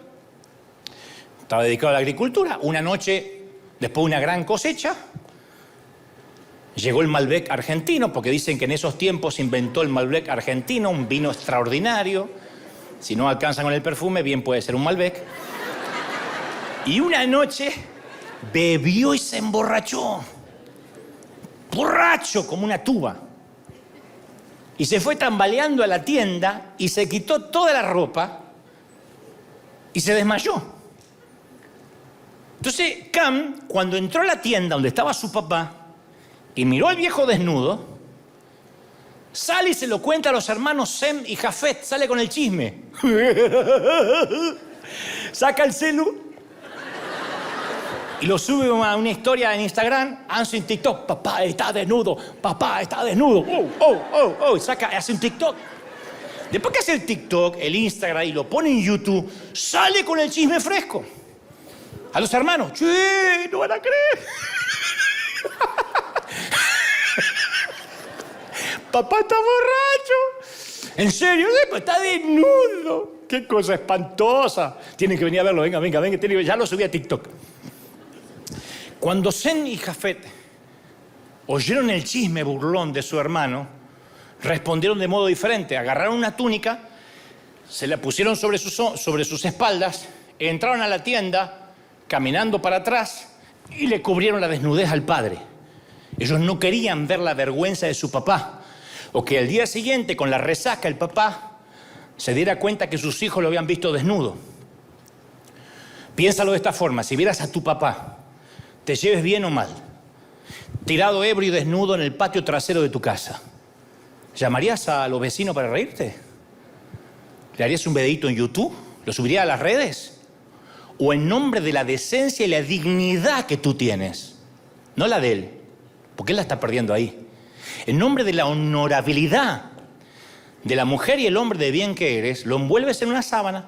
Estaba dedicado a la agricultura. Una noche, después de una gran cosecha, llegó el Malbec argentino, porque dicen que en esos tiempos se inventó el Malbec argentino, un vino extraordinario. Si no alcanzan con el perfume, bien puede ser un Malbec. Y una noche bebió y se emborrachó. Borracho como una tuba. Y se fue tambaleando a la tienda y se quitó toda la ropa y se desmayó. Entonces, Cam, cuando entró a la tienda donde estaba su papá y miró al viejo desnudo, sale y se lo cuenta a los hermanos Sem y Jafet, sale con el chisme. Saca el celu y lo sube a una historia en Instagram, hace un TikTok, papá está desnudo, hace un TikTok. Después que hace el TikTok, el Instagram y lo pone en YouTube, sale con el chisme fresco. A los hermanos, ¡che! ¡No van a creer! Papá está borracho. ¿En serio? Está desnudo. ¡Qué cosa espantosa! Tienen que venir a verlo, venga, ya lo subí a TikTok. Cuando Sem y Jafet oyeron el chisme burlón de su hermano, respondieron de modo diferente. Agarraron una túnica, se la pusieron sobre sus espaldas, entraron a la tienda, caminando para atrás, y le cubrieron la desnudez al padre. Ellos no querían ver la vergüenza de su papá, o que al día siguiente, con la resaca, el papá se diera cuenta que sus hijos lo habían visto desnudo. Piénsalo de esta forma: si vieras a tu papá, te lleves bien o mal, tirado ebrio y desnudo en el patio trasero de tu casa, ¿llamarías a los vecinos para reírte? ¿Le harías un videíto en YouTube? ¿Lo subirías a las redes? ¿O en nombre de la decencia y la dignidad que tú tienes, no la de él, porque él la está perdiendo ahí, en nombre de la honorabilidad de la mujer y el hombre de bien que eres, lo envuelves en una sábana,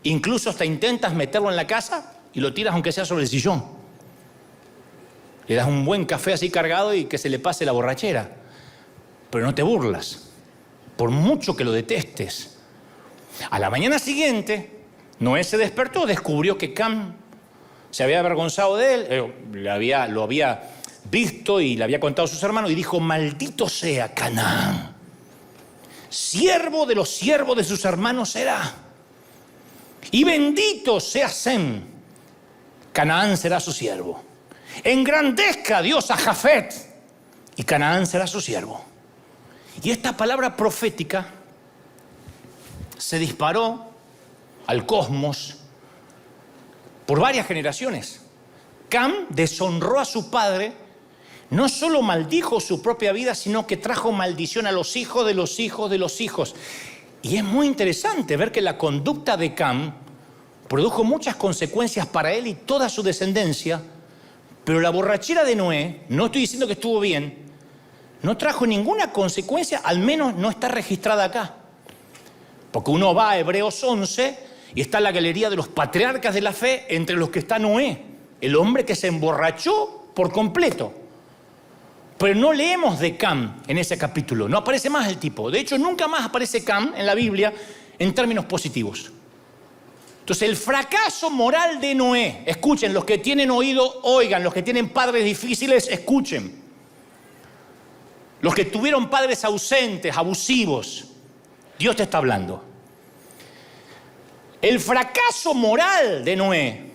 incluso hasta intentas meterlo en la casa y lo tiras aunque sea sobre el sillón? Le das un buen café así cargado y que se le pase la borrachera. Pero no te burlas, por mucho que lo detestes. A la mañana siguiente, Noé se despertó, descubrió que Cam se había avergonzado de él, lo había visto y le había contado a sus hermanos, y dijo: maldito sea Canaán, siervo de los siervos de sus hermanos será. Y bendito sea Sem, Canaán será su siervo. Engrandezca Dios a Jafet, y Canaán será su siervo. Y esta palabra profética se disparó al cosmos por varias generaciones. Cam deshonró a su padre, no solo maldijo su propia vida, sino que trajo maldición a los hijos de los hijos de los hijos. Y es muy interesante ver que la conducta de Cam produjo muchas consecuencias para él y toda su descendencia. Pero la borrachera de Noé, no estoy diciendo que estuvo bien, no trajo ninguna consecuencia, al menos no está registrada acá. Porque uno va a Hebreos 11 y está la galería de los patriarcas de la fe, entre los que está Noé, el hombre que se emborrachó por completo. Pero no leemos de Cam en ese capítulo, no aparece más el tipo. De hecho, nunca más aparece Cam en la Biblia en términos positivos. Entonces, el fracaso moral de Noé, escuchen, los que tienen oído, oigan, los que tienen padres difíciles, escuchen. Los que tuvieron padres ausentes, abusivos, Dios te está hablando. El fracaso moral de Noé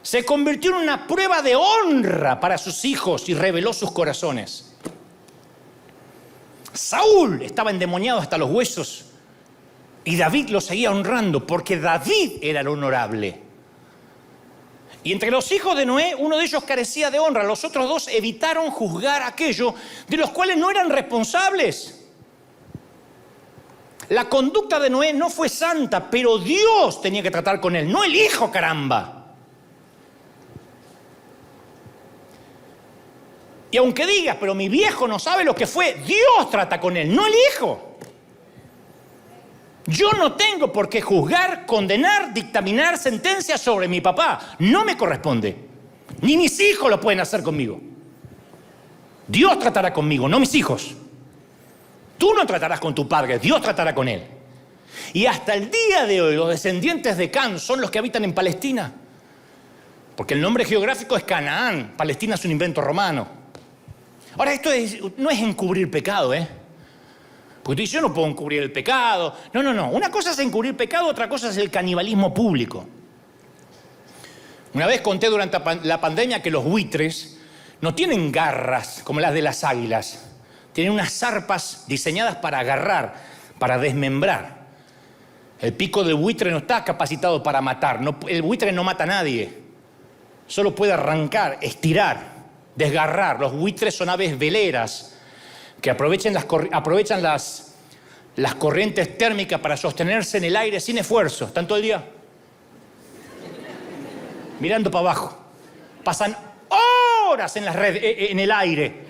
se convirtió en una prueba de honra para sus hijos y reveló sus corazones. Saúl estaba endemoniado hasta los huesos y David lo seguía honrando porque David era el honorable. Y entre los hijos de Noé, uno de ellos carecía de honra. Los otros dos evitaron juzgar aquello de los cuales no eran responsables. La conducta de Noé no fue santa, pero Dios tenía que tratar con él, no el hijo, caramba. Y aunque digas, pero mi viejo no sabe lo que fue, Dios trata con él, no el hijo. Yo no tengo por qué juzgar, condenar, dictaminar sentencias sobre mi papá. No me corresponde. Ni mis hijos lo pueden hacer conmigo. Dios tratará conmigo, no mis hijos. Tú no tratarás con tu padre, Dios tratará con él. Y hasta el día de hoy los descendientes de Cam son los que habitan en Palestina. Porque el nombre geográfico es Canaán. Palestina es un invento romano. Ahora, esto no es encubrir pecado, Porque tú dices, yo no puedo encubrir el pecado. No. Una cosa es encubrir pecado, otra cosa es el canibalismo público. Una vez conté durante la pandemia que los buitres no tienen garras como las de las águilas. Tienen unas zarpas diseñadas para agarrar, para desmembrar. El pico del buitre no está capacitado para matar. El buitre no mata a nadie. Solo puede arrancar, estirar, desgarrar. Los buitres son aves veleras que aprovechan las corrientes térmicas para sostenerse en el aire sin esfuerzo. Están todo el día mirando para abajo. Pasan horas en las redes, en el aire.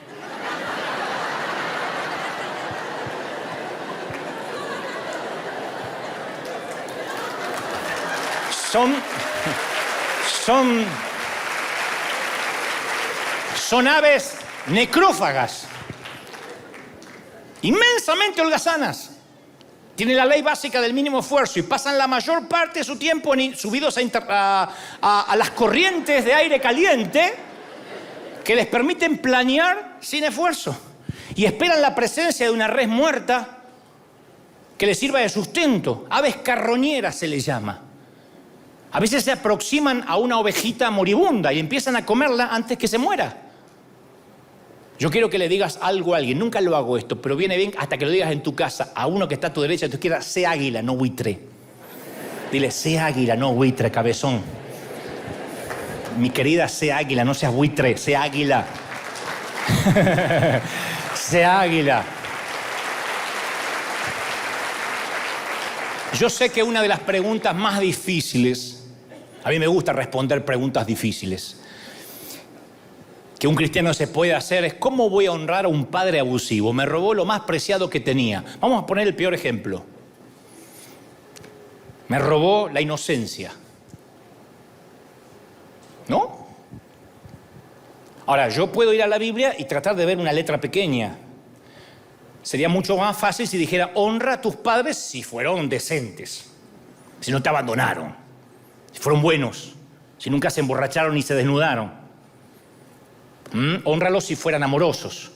Son aves necrófagas, inmensamente holgazanas. Tienen la ley básica del mínimo esfuerzo y pasan la mayor parte de su tiempo subidos a las corrientes de aire caliente que les permiten planear sin esfuerzo. Y esperan la presencia de una res muerta que les sirva de sustento. Aves carroñeras se les llama. A veces se aproximan a una ovejita moribunda y empiezan a comerla antes que se muera. Yo quiero que le digas algo a alguien. Nunca lo hago esto, pero viene bien hasta que lo digas en tu casa a uno que está a tu derecha, a tu izquierda. Sé águila, no buitre. Dile, sé águila, no buitre, cabezón. Mi querida, sé águila, no seas buitre, sé águila. Sé águila. Yo sé que una de las preguntas más difíciles, a mí me gusta responder preguntas difíciles, que un cristiano se puede hacer es: ¿cómo voy a honrar a un padre abusivo? Me robó lo más preciado que tenía. Vamos a poner el peor ejemplo. Me robó la inocencia. ¿No? Ahora, yo puedo ir a la Biblia y tratar de ver una letra pequeña. Sería mucho más fácil si dijera: honra a tus padres si fueron decentes, si no te abandonaron, si fueron buenos, si nunca se emborracharon ni se desnudaron. Hónralos si fueran amorosos.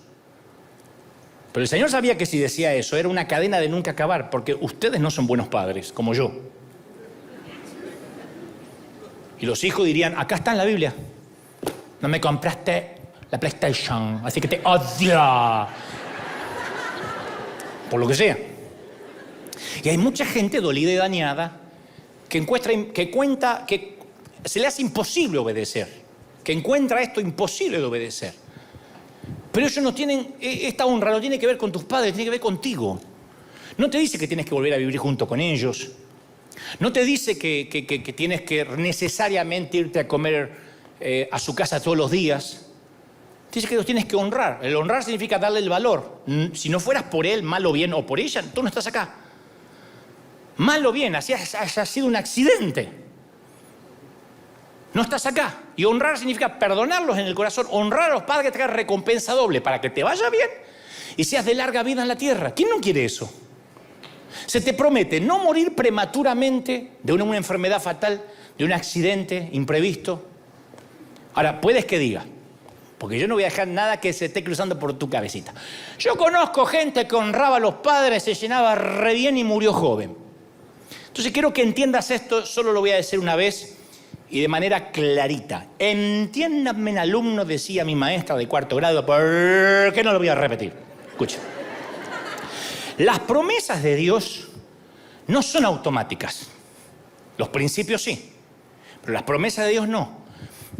Pero el Señor sabía que si decía eso era una cadena de nunca acabar, porque ustedes no son buenos padres, como yo. Y los hijos dirían: acá está en la Biblia, no me compraste la PlayStation, así que te odio. Por lo que sea. Y hay mucha gente dolida y dañada que se le hace imposible obedecer, que encuentra esto imposible de obedecer. Pero ellos no tienen, esta honra no tiene que ver con tus padres, tiene que ver contigo. No te dice que tienes que volver a vivir junto con ellos. No te dice que tienes que necesariamente irte a comer a su casa todos los días. Dice que los tienes que honrar. El honrar significa darle el valor. Si no fueras por él, mal o bien, o por ella, tú no estás acá. Mal o bien, así haya sido un accidente. No estás acá. Y honrar significa perdonarlos en el corazón. Honrar a los padres que te hagan recompensa doble para que te vaya bien y seas de larga vida en la tierra. ¿Quién no quiere eso? Se te promete no morir prematuramente de una enfermedad fatal, de un accidente imprevisto. Ahora, puedes que diga, porque yo no voy a dejar nada que se esté cruzando por tu cabecita. Yo conozco gente que honraba a los padres, se llenaba re bien y murió joven. Entonces quiero que entiendas esto, solo lo voy a decir una vez y de manera clarita. Entiéndanme, alumno, decía mi maestra de 4º grado, porque no lo voy a repetir. Escucha. Las promesas de Dios no son automáticas. Los principios sí, pero las promesas de Dios no.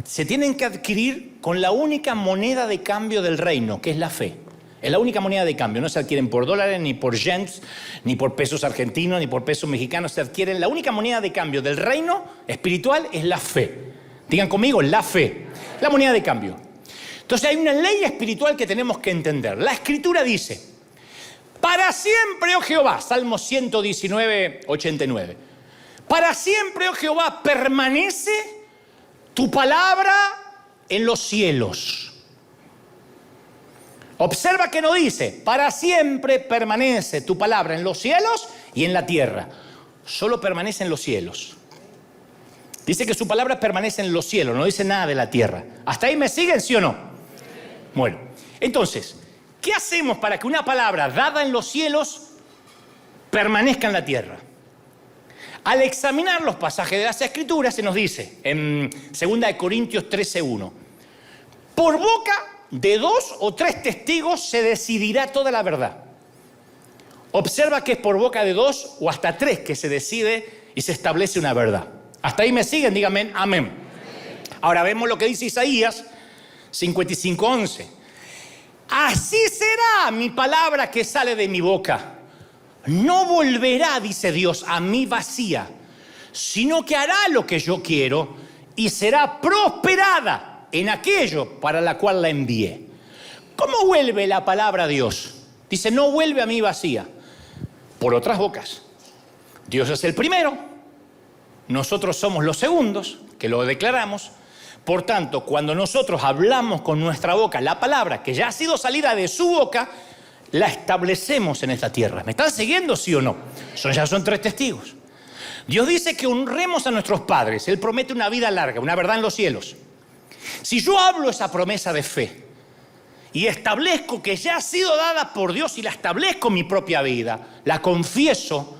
Se tienen que adquirir con la única moneda de cambio del reino, que es la fe. Es la única moneda de cambio. No se adquieren por dólares, ni por yens, ni por pesos argentinos, ni por pesos mexicanos. Se adquieren. La única moneda de cambio del reino espiritual es la fe. Digan conmigo, la fe. La moneda de cambio. Entonces hay una ley espiritual que tenemos que entender. La Escritura dice, para siempre, oh Jehová, Salmo 119, 89. Para siempre, oh Jehová, permanece tu palabra en los cielos. Observa que no dice, para siempre permanece tu palabra en los cielos y en la tierra. Solo permanece en los cielos. Dice que su palabra permanece en los cielos, no dice nada de la tierra. ¿Hasta ahí me siguen, sí o no? Bueno, entonces, ¿qué hacemos para que una palabra dada en los cielos permanezca en la tierra? Al examinar los pasajes de las Escrituras se nos dice, en 2 Corintios 13:1, por boca de 2 o 3 testigos se decidirá toda la verdad. Observa que es por boca de 2 o hasta 3 que se decide y se establece una verdad. ¿Hasta ahí me siguen? Díganme amén. Ahora vemos lo que dice Isaías 55:11. Así será mi palabra que sale de mi boca. No volverá, dice Dios, a mí vacía, sino que hará lo que yo quiero y será prosperada en aquello para la cual la envié. ¿Cómo vuelve la palabra a Dios? Dice, no vuelve a mí vacía. Por otras bocas. Dios es el primero. Nosotros somos los segundos, que lo declaramos. Por tanto, cuando nosotros hablamos con nuestra boca la palabra que ya ha sido salida de su boca, la establecemos en esta tierra. ¿Me están siguiendo, sí o no? Ya son 3 testigos. Dios dice que honremos a nuestros padres. Él promete una vida larga, una verdad en los cielos. Si yo hablo esa promesa de fe y establezco que ya ha sido dada por Dios y la establezco en mi propia vida, la confieso,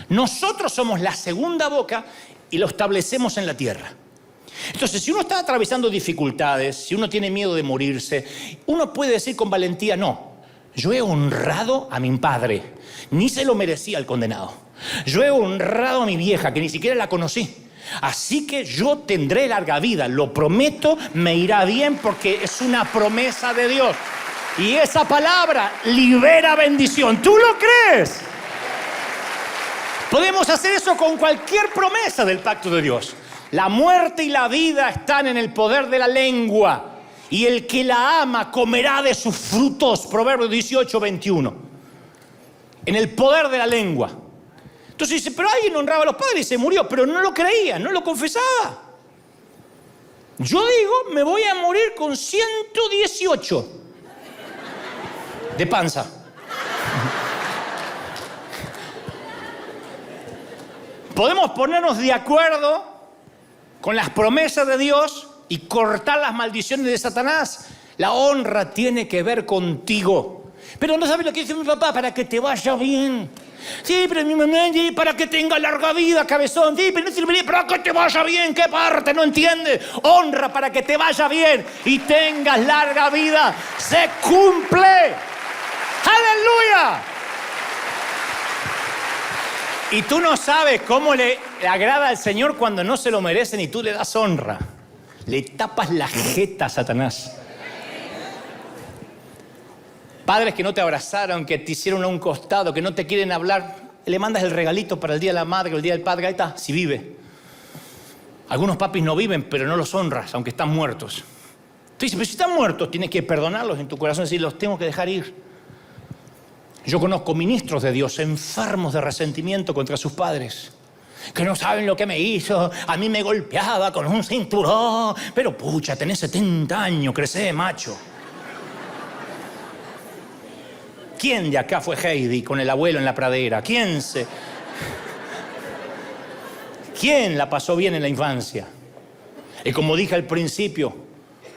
nosotros somos la segunda boca y lo establecemos en la tierra. Entonces, si uno está atravesando dificultades, si uno tiene miedo de morirse, uno puede decir con valentía, no, yo he honrado a mi padre, ni se lo merecía el condenado. Yo he honrado a mi vieja, que ni siquiera la conocí. Así que yo tendré larga vida, lo prometo, me irá bien porque es una promesa de Dios. Y esa palabra libera bendición. ¿Tú lo crees? Podemos hacer eso con cualquier promesa del pacto de Dios. La muerte y la vida están en el poder de la lengua. Y el que la ama comerá de sus frutos. Proverbios 18:21. En el poder de la lengua. Entonces dice, pero alguien honraba a los padres y se murió, pero no lo creía, no lo confesaba. Yo digo, me voy a morir con 118 de panza. Podemos ponernos de acuerdo con las promesas de Dios y cortar las maldiciones de Satanás. La honra tiene que ver contigo. Pero no sabes lo que dice mi papá, para que te vaya bien. Sí, pero mi mamá, sí, para que tenga larga vida, cabezón. Sí, pero no sirve para que te vaya bien. ¿Qué parte? No entiendes. Honra para que te vaya bien y tengas larga vida. Se cumple. ¡Aleluya! Y tú no sabes cómo le agrada al Señor cuando no se lo merecen y tú le das honra. Le tapas la jeta a Satanás. Padres que no te abrazaron, que te hicieron a un costado, que no te quieren hablar, le mandas el regalito para el Día de la Madre, el Día del Padre, ahí está, si vive. Algunos papis no viven, pero no los honras, aunque están muertos. Tú dices, pero si están muertos, tienes que perdonarlos en tu corazón y decir, los tengo que dejar ir. Yo conozco ministros de Dios enfermos de resentimiento contra sus padres, que no saben lo que me hizo, a mí me golpeaba con un cinturón, pero pucha, tenés 70 años, crecé, macho. ¿Quién de acá fue Heidi con el abuelo en la pradera? ¿Quién la pasó bien en la infancia? Y como dije al principio,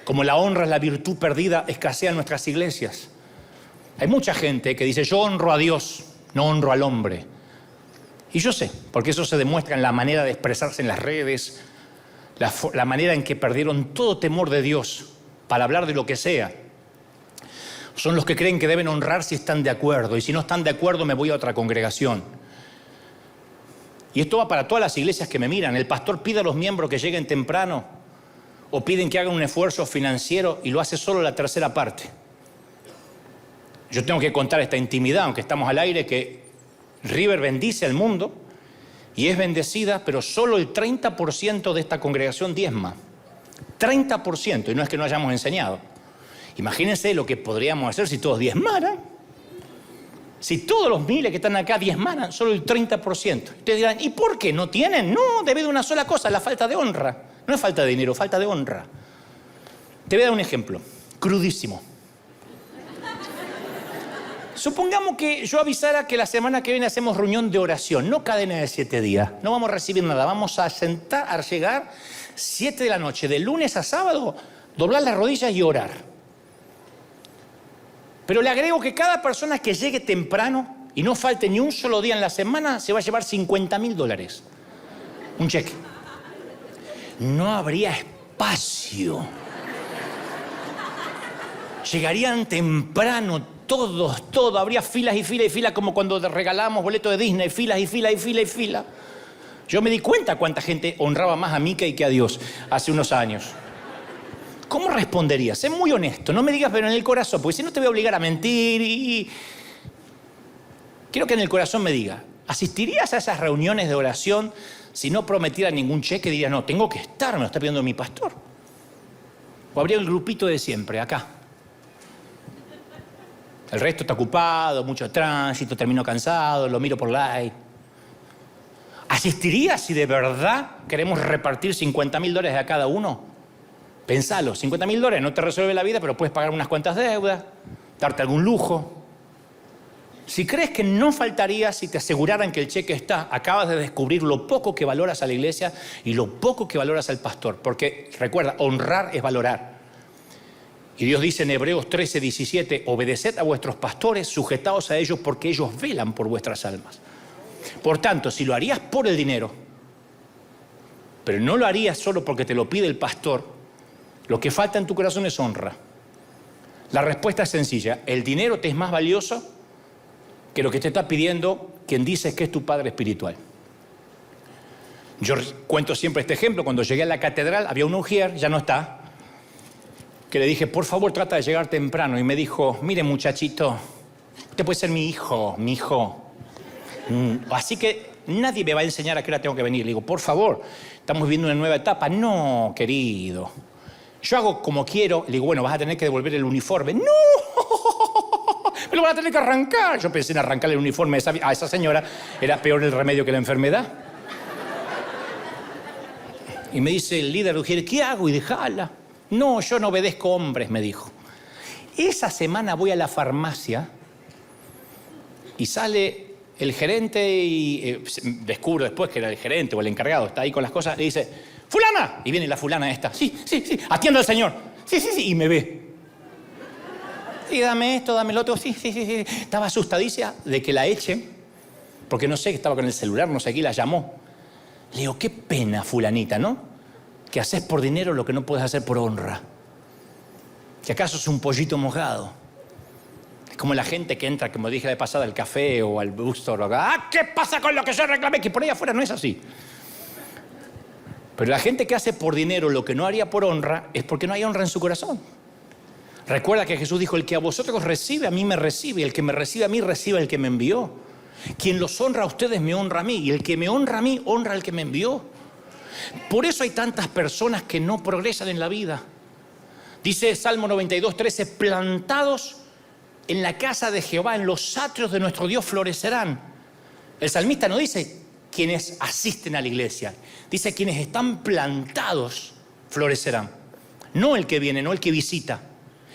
como la honra es la virtud perdida, escasea en nuestras iglesias. Hay mucha gente que dice, yo honro a Dios, no honro al hombre. Y yo sé, porque eso se demuestra en la manera de expresarse en las redes, la manera en que perdieron todo temor de Dios para hablar de lo que sea. Son los que creen que deben honrar si están de acuerdo, y si no están de acuerdo me voy a otra congregación. Y esto va para todas las iglesias que me miran. El pastor pide a los miembros que lleguen temprano o piden que hagan un esfuerzo financiero y lo hace solo la tercera parte. Yo tengo que contar esta intimidad, aunque estamos al aire, que River bendice al mundo y es bendecida, pero solo el 30% de esta congregación diezma. 30%, y no es que no hayamos enseñado. Imagínense lo que podríamos hacer si todos diezmaran. Si todos los miles que están acá diezmaran, solo el 30%. Ustedes dirán, ¿y por qué? ¿No tienen? No, debido a una sola cosa, la falta de honra. No es falta de dinero, falta de honra. Te voy a dar un ejemplo, crudísimo. Supongamos que yo avisara que la semana que viene hacemos reunión de oración, no cadena de 7 días. No vamos a recibir nada, vamos a llegar 7 de la noche, de lunes a sábado, doblar las rodillas y orar. Pero le agrego que cada persona que llegue temprano y no falte ni un solo día en la semana se va a llevar $50,000. Un cheque. No habría espacio. Llegarían temprano todos, habría filas y filas y filas, como cuando regalábamos boletos de Disney, filas y filas y filas y filas. Yo me di cuenta cuánta gente honraba más a Mickey que a Dios hace unos años. ¿Cómo responderías? Sé muy honesto, no me digas pero en el corazón, porque si no te voy a obligar a mentir y... Quiero que en el corazón me digas, ¿asistirías a esas reuniones de oración si no prometiera ningún cheque? Dirías, no, tengo que estar, me lo está pidiendo mi pastor. O habría el grupito de siempre, acá. El resto está ocupado, mucho tránsito, termino cansado, lo miro por live. ¿Asistirías si de verdad queremos repartir $50,000 a cada uno? Pensalo, $50,000 no te resuelve la vida, pero puedes pagar unas cuantas deudas, darte algún lujo. Si crees que no faltaría si te aseguraran que el cheque está, acabas de descubrir lo poco que valoras a la iglesia y lo poco que valoras al pastor. Porque recuerda, honrar es valorar. Y Dios dice en Hebreos 13:17, obedeced a vuestros pastores, sujetaos a ellos porque ellos velan por vuestras almas. Por tanto, si lo harías por el dinero, pero no lo harías solo porque te lo pide el pastor, lo que falta en tu corazón es honra. La respuesta es sencilla. El dinero te es más valioso que lo que te está pidiendo quien dices que es tu padre espiritual. Yo cuento siempre este ejemplo. Cuando llegué a la catedral había un ujier, ya no está, que le dije, por favor, trata de llegar temprano. Y me dijo, mire muchachito, usted puede ser mi hijo. Así que nadie me va a enseñar a qué hora tengo que venir. Le digo, por favor, estamos viviendo una nueva etapa. No, querido. Yo hago como quiero. Le digo, bueno, vas a tener que devolver el uniforme. ¡No! Me lo van a tener que arrancar. Yo pensé en arrancar el uniforme a esa señora. Era peor el remedio que la enfermedad. Y me dice el líder, ¿qué hago? Y déjala. No, yo no obedezco hombres, me dijo. Esa semana voy a la farmacia y sale el gerente y descubro después que era el gerente o el encargado, está ahí con las cosas, le dice, ¡fulana! Y viene la fulana esta, sí, atienda al señor, sí, y me ve. Sí, dame esto, dame lo otro, sí. Estaba asustadicia de que la echen, porque no sé, estaba con el celular, no sé qué, la llamó. Le digo, qué pena, fulanita, ¿no? Que haces por dinero lo que no puedes hacer por honra. Que acaso es un pollito mojado. Es como la gente que entra, como dije la vez pasada, al café o al bookstore. ¿Qué pasa con lo que yo reclamé? Que por ahí afuera no es así. Pero la gente que hace por dinero lo que no haría por honra es porque no hay honra en su corazón. Recuerda que Jesús dijo, el que a vosotros recibe, a mí me recibe. El que me recibe a mí, recibe al que me envió. Quien los honra a ustedes, me honra a mí. Y el que me honra a mí, honra al que me envió. Por eso hay tantas personas que no progresan en la vida. Dice Salmo 92:13, plantados en la casa de Jehová, en los atrios de nuestro Dios florecerán. El salmista no dice quienes asisten a la iglesia, dice quienes están plantados florecerán. No el que viene, no el que visita,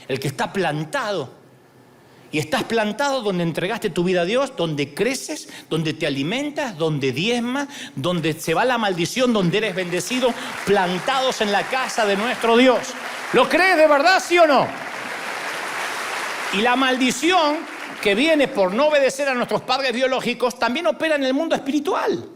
el que está plantado. Y estás plantado donde entregaste tu vida a Dios, donde creces, donde te alimentas, donde diezmas, donde se va la maldición, donde eres bendecido, plantados en la casa de nuestro Dios. ¿Lo crees de verdad, sí o no? Y la maldición que viene por no obedecer a nuestros padres biológicos también opera en el mundo espiritual.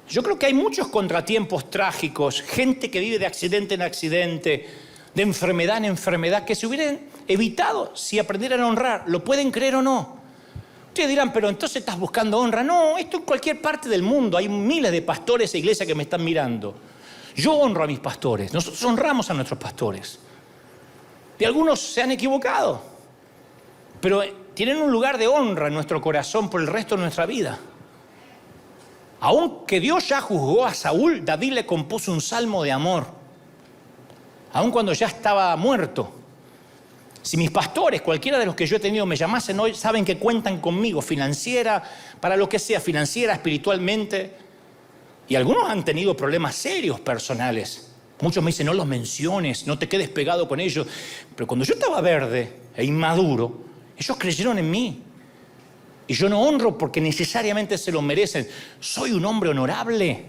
Yo creo que hay muchos contratiempos trágicos, gente que vive de accidente en accidente, de enfermedad en enfermedad, que se hubieran evitado si aprendieran a honrar. ¿Lo pueden creer o no? Ustedes dirán, pero entonces estás buscando honra. No, esto en cualquier parte del mundo. Hay miles de pastores e iglesias que me están mirando. Yo honro a mis pastores. Nosotros honramos a nuestros pastores. Y algunos se han equivocado, pero tienen un lugar de honra en nuestro corazón por el resto de nuestra vida. Aunque Dios ya juzgó a Saúl, David le compuso un salmo de amor. Aun cuando ya estaba muerto. Si mis pastores, cualquiera de los que yo he tenido, me llamasen hoy, saben que cuentan conmigo, financiera, para lo que sea, financiera, espiritualmente. Y algunos han tenido problemas serios personales. Muchos me dicen, no los menciones, no te quedes pegado con ellos. Pero cuando yo estaba verde e inmaduro, ellos creyeron en mí. Y yo no honro porque necesariamente se lo merecen. Soy un hombre honorable.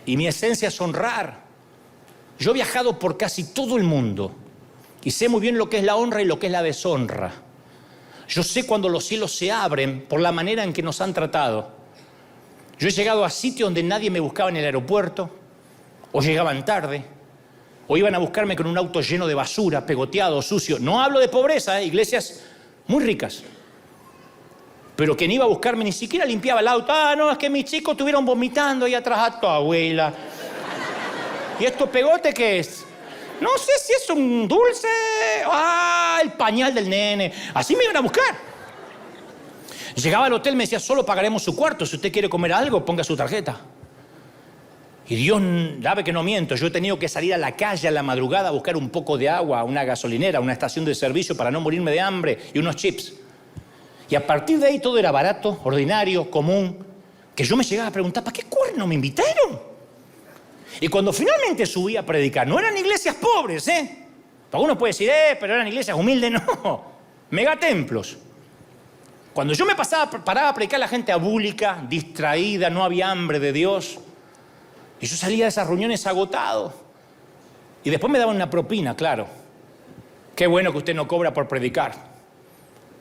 Y mi esencia es honrar. Yo he viajado por casi todo el mundo y sé muy bien lo que es la honra y lo que es la deshonra. Yo sé cuando los cielos se abren por la manera en que nos han tratado. Yo he llegado a sitios donde nadie me buscaba en el aeropuerto, o llegaban tarde, o iban a buscarme con un auto lleno de basura, pegoteado, sucio. No hablo de pobreza, iglesias muy ricas. Pero quien iba a buscarme ni siquiera limpiaba el auto. Ah, no, es que mis chicos estuvieron vomitando ahí atrás a tu abuela. ¿Y esto pegote qué es? No sé si es un dulce. Ah, el pañal del nene. Así me iban a buscar. Llegaba al hotel, me decía, solo pagaremos su cuarto. Si usted quiere comer algo, ponga su tarjeta. Y Dios sabe que no miento. Yo he tenido que salir a la calle a la madrugada a buscar un poco de agua, una gasolinera, una estación de servicio para no morirme de hambre y unos chips. Y a partir de ahí todo era barato, ordinario, común. Que yo me llegaba a preguntar, ¿para qué cuerno me invitaron? Y cuando finalmente subí a predicar, no eran iglesias pobres, Algunos pueden decir, pero eran iglesias humildes. No, megatemplos. Cuando yo me paraba a predicar, la gente abúlica, distraída, no había hambre de Dios. Y yo salía de esas reuniones agotado. Y después me daban una propina, claro. Qué bueno que usted no cobra por predicar.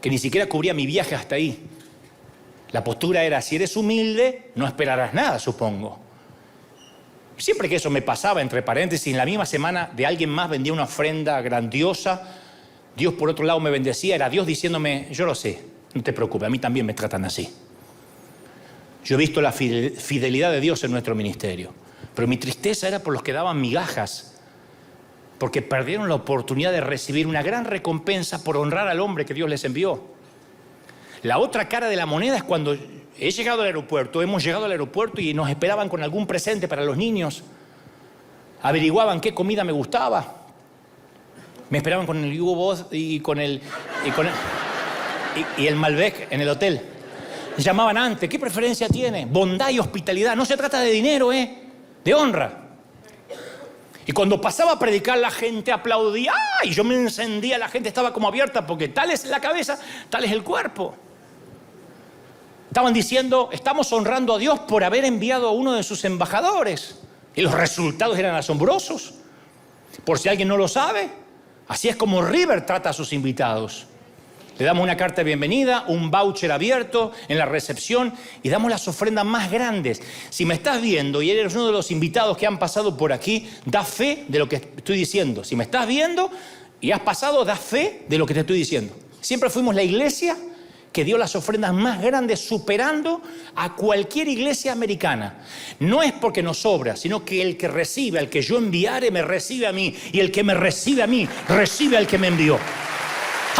Que ni siquiera cubría mi viaje hasta ahí. La postura era, si eres humilde, no esperarás nada, supongo. Siempre que eso me pasaba, entre paréntesis, en la misma semana de alguien más vendía una ofrenda grandiosa, Dios por otro lado me bendecía, era Dios diciéndome, yo lo sé, no te preocupes, a mí también me tratan así. Yo he visto la fidelidad de Dios en nuestro ministerio, pero mi tristeza era por los que daban migajas, porque perdieron la oportunidad de recibir una gran recompensa por honrar al hombre que Dios les envió. La otra cara de la moneda es cuando he llegado al aeropuerto, hemos llegado al aeropuerto y nos esperaban con algún presente para los niños. Averiguaban qué comida me gustaba. Me esperaban con el Hugo Boss y el Malbec en el hotel. Llamaban antes, ¿qué preferencia tiene? Bondad y hospitalidad. No se trata de dinero, de honra. Y cuando pasaba a predicar, la gente aplaudía. ¡Ah! Y yo me encendía, la gente estaba como abierta porque tal es la cabeza, tal es el cuerpo. Estaban diciendo, estamos honrando a Dios por haber enviado a uno de sus embajadores. Y los resultados eran asombrosos. Por si alguien no lo sabe, así es como River trata a sus invitados. Le damos una carta de bienvenida, un voucher abierto en la recepción y damos las ofrendas más grandes. Si me estás viendo y eres uno de los invitados que han pasado por aquí, da fe de lo que estoy diciendo. Si me estás viendo y has pasado, da fe de lo que te estoy diciendo. Siempre fuimos la iglesia que dio las ofrendas más grandes, superando a cualquier iglesia americana. No es porque nos sobra, sino que el que recibe, al que yo enviare, me recibe a mí. Y el que me recibe a mí, recibe al que me envió.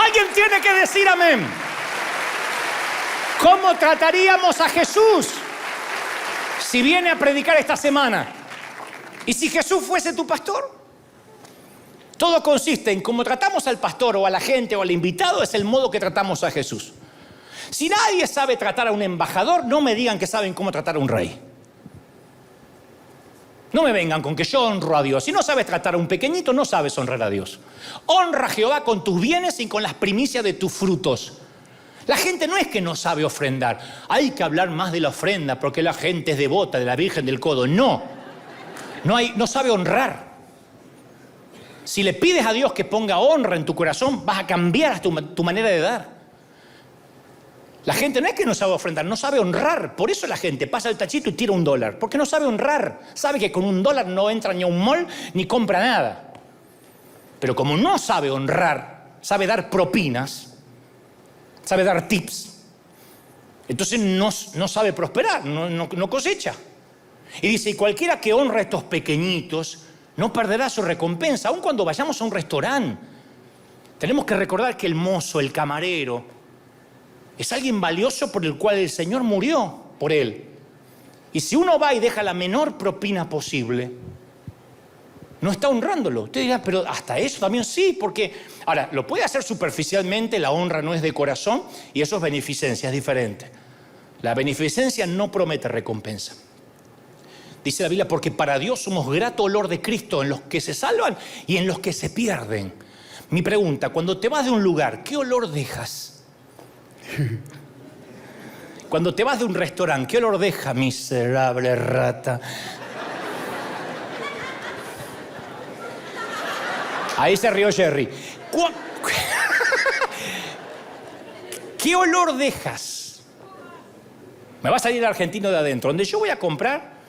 Alguien tiene que decir amén. ¿Cómo trataríamos a Jesús si viene a predicar esta semana? ¿Y si Jesús fuese tu pastor? Todo consiste en cómo tratamos al pastor o a la gente o al invitado, es el modo que tratamos a Jesús. Si nadie sabe tratar a un embajador, no me digan que saben cómo tratar a un rey. No me vengan con que yo honro a Dios. Si no sabes tratar a un pequeñito, no sabes honrar a Dios. Honra a Jehová con tus bienes y con las primicias de tus frutos. La gente no es que no sabe ofrendar. Hay que hablar más de la ofrenda porque la gente es devota de la Virgen del Codo. No sabe honrar. Si le pides a Dios que ponga honra en tu corazón, vas a cambiar tu manera de dar. La gente no es que no sabe ofrendar, no sabe honrar. Por eso la gente pasa el tachito y tira $1, porque no sabe honrar. Sabe que con $1 no entra ni a un mall ni compra nada. Pero como no sabe honrar, sabe dar propinas, sabe dar tips, entonces no sabe prosperar, no cosecha. Y dice, y cualquiera que honra a estos pequeñitos no perderá su recompensa. Aun cuando vayamos a un restaurante, tenemos que recordar que el mozo, el camarero, es alguien valioso por el cual el Señor murió por él. Y si uno va y deja la menor propina posible, no está honrándolo. Usted dirá, pero hasta eso también sí, porque... Ahora, lo puede hacer superficialmente, la honra no es de corazón, y eso es beneficencia, es diferente. La beneficencia no promete recompensa. Dice la Biblia, porque para Dios somos grato olor de Cristo en los que se salvan y en los que se pierden. Mi pregunta, cuando te vas de un lugar, ¿qué olor dejas? Cuando te vas de un restaurante, ¿qué olor deja, miserable rata? Ahí se rió Jerry. ¿Qué olor dejas? Me va a salir el argentino de adentro. Donde yo voy a comprar,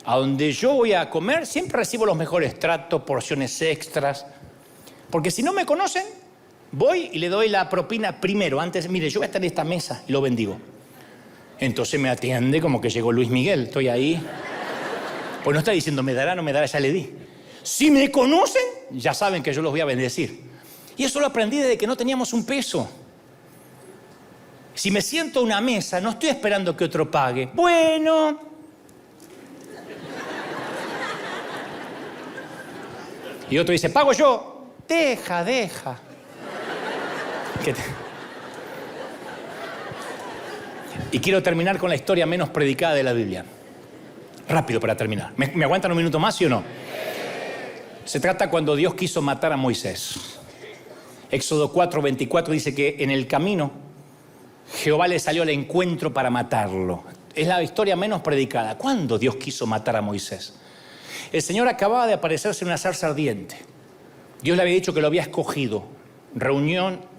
a donde yo voy a comer, siempre recibo los mejores tratos, porciones extras. Porque si no me conocen, voy y le doy la propina primero. Antes, mire, yo voy a estar en esta mesa y lo bendigo. Entonces me atiende como que llegó Luis Miguel. Estoy ahí. Pues no está diciendo, me dará, no me dará, ya le di. Si me conocen, ya saben que yo los voy a bendecir. Y eso lo aprendí desde que no teníamos un peso. Si me siento a una mesa, no estoy esperando que otro pague. Bueno. Y otro dice, pago yo. Deja. Y quiero terminar con la historia menos predicada de la Biblia. Rápido para terminar. ¿Me aguantan un minuto más, sí o no? Se trata cuando Dios quiso matar a Moisés. Éxodo 4:24 dice que en el camino Jehová le salió al encuentro para matarlo. Es la historia menos predicada. ¿Cuándo Dios quiso matar a Moisés? El Señor acababa de aparecerse en una zarza ardiente. Dios le había dicho que lo había escogido.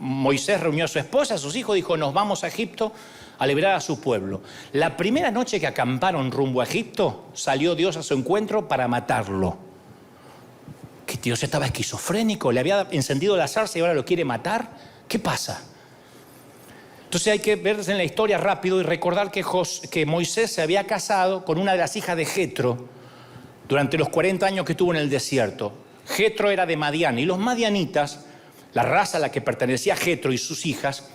Moisés reunió a su esposa, a sus hijos, dijo, nos vamos a Egipto a liberar a su pueblo. La primera noche que acamparon rumbo a Egipto, salió Dios a su encuentro para matarlo. ¿Que Dios estaba esquizofrénico? ¿Le había encendido la zarza y ahora lo quiere matar? ¿Qué pasa? Entonces hay que verse en la historia rápido y recordar que Moisés se había casado con una de las hijas de Jetro durante los 40 años que estuvo en el desierto. Jetro era de Madián y los madianitas, la raza a la que pertenecía Jetro y sus hijas,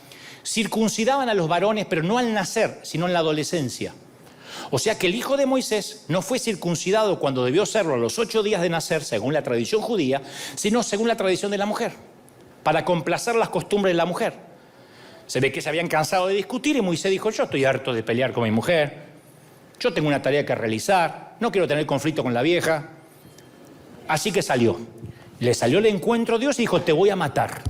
circuncidaban a los varones, pero no al nacer, sino en la adolescencia. O sea que el hijo de Moisés no fue circuncidado cuando debió serlo a los 8 días de nacer, según la tradición judía, sino según la tradición de la mujer, para complacer las costumbres de la mujer. Se ve que se habían cansado de discutir y Moisés dijo, yo estoy harto de pelear con mi mujer, yo tengo una tarea que realizar, no quiero tener conflicto con la vieja. Así que salió. Le salió el encuentro Dios y dijo, te voy a matar.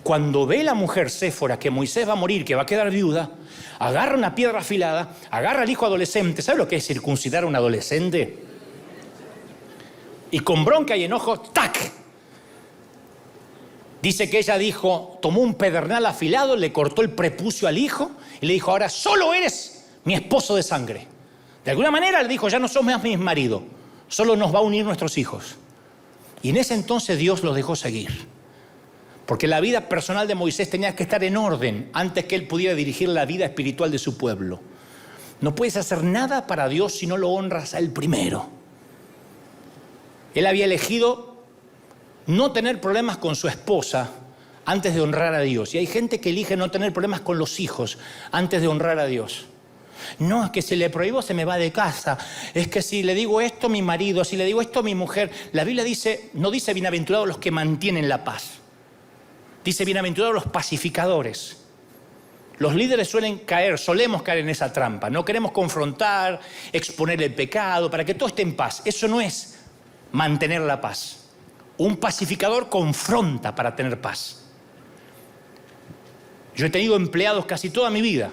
Cuando ve la mujer Séfora que Moisés va a morir, que va a quedar viuda, agarra una piedra afilada, agarra al hijo adolescente. ¿Sabe lo que es circuncidar a un adolescente? Y con bronca y enojo, ¡tac! Dice que ella dijo, tomó un pedernal afilado, le cortó el prepucio al hijo y le dijo, ahora solo eres mi esposo de sangre. De alguna manera le dijo, ya no sos más mi marido, solo nos va a unir nuestros hijos. Y en ese entonces Dios los dejó seguir. Porque la vida personal de Moisés tenía que estar en orden antes que él pudiera dirigir la vida espiritual de su pueblo. No puedes hacer nada para Dios si no lo honras a él primero. Él había elegido no tener problemas con su esposa antes de honrar a Dios. Y hay gente que elige no tener problemas con los hijos antes de honrar a Dios. No, es que si le prohíbo se me va de casa. Es que si le digo esto a mi marido, si le digo esto a mi mujer. La Biblia dice, no dice bienaventurados los que mantienen la paz. Dice bienaventurados los pacificadores. Los líderes solemos caer en esa trampa. No queremos confrontar, exponer el pecado, para que todo esté en paz. Eso no es mantener la paz. Un pacificador confronta para tener paz. Yo he tenido empleados casi toda mi vida.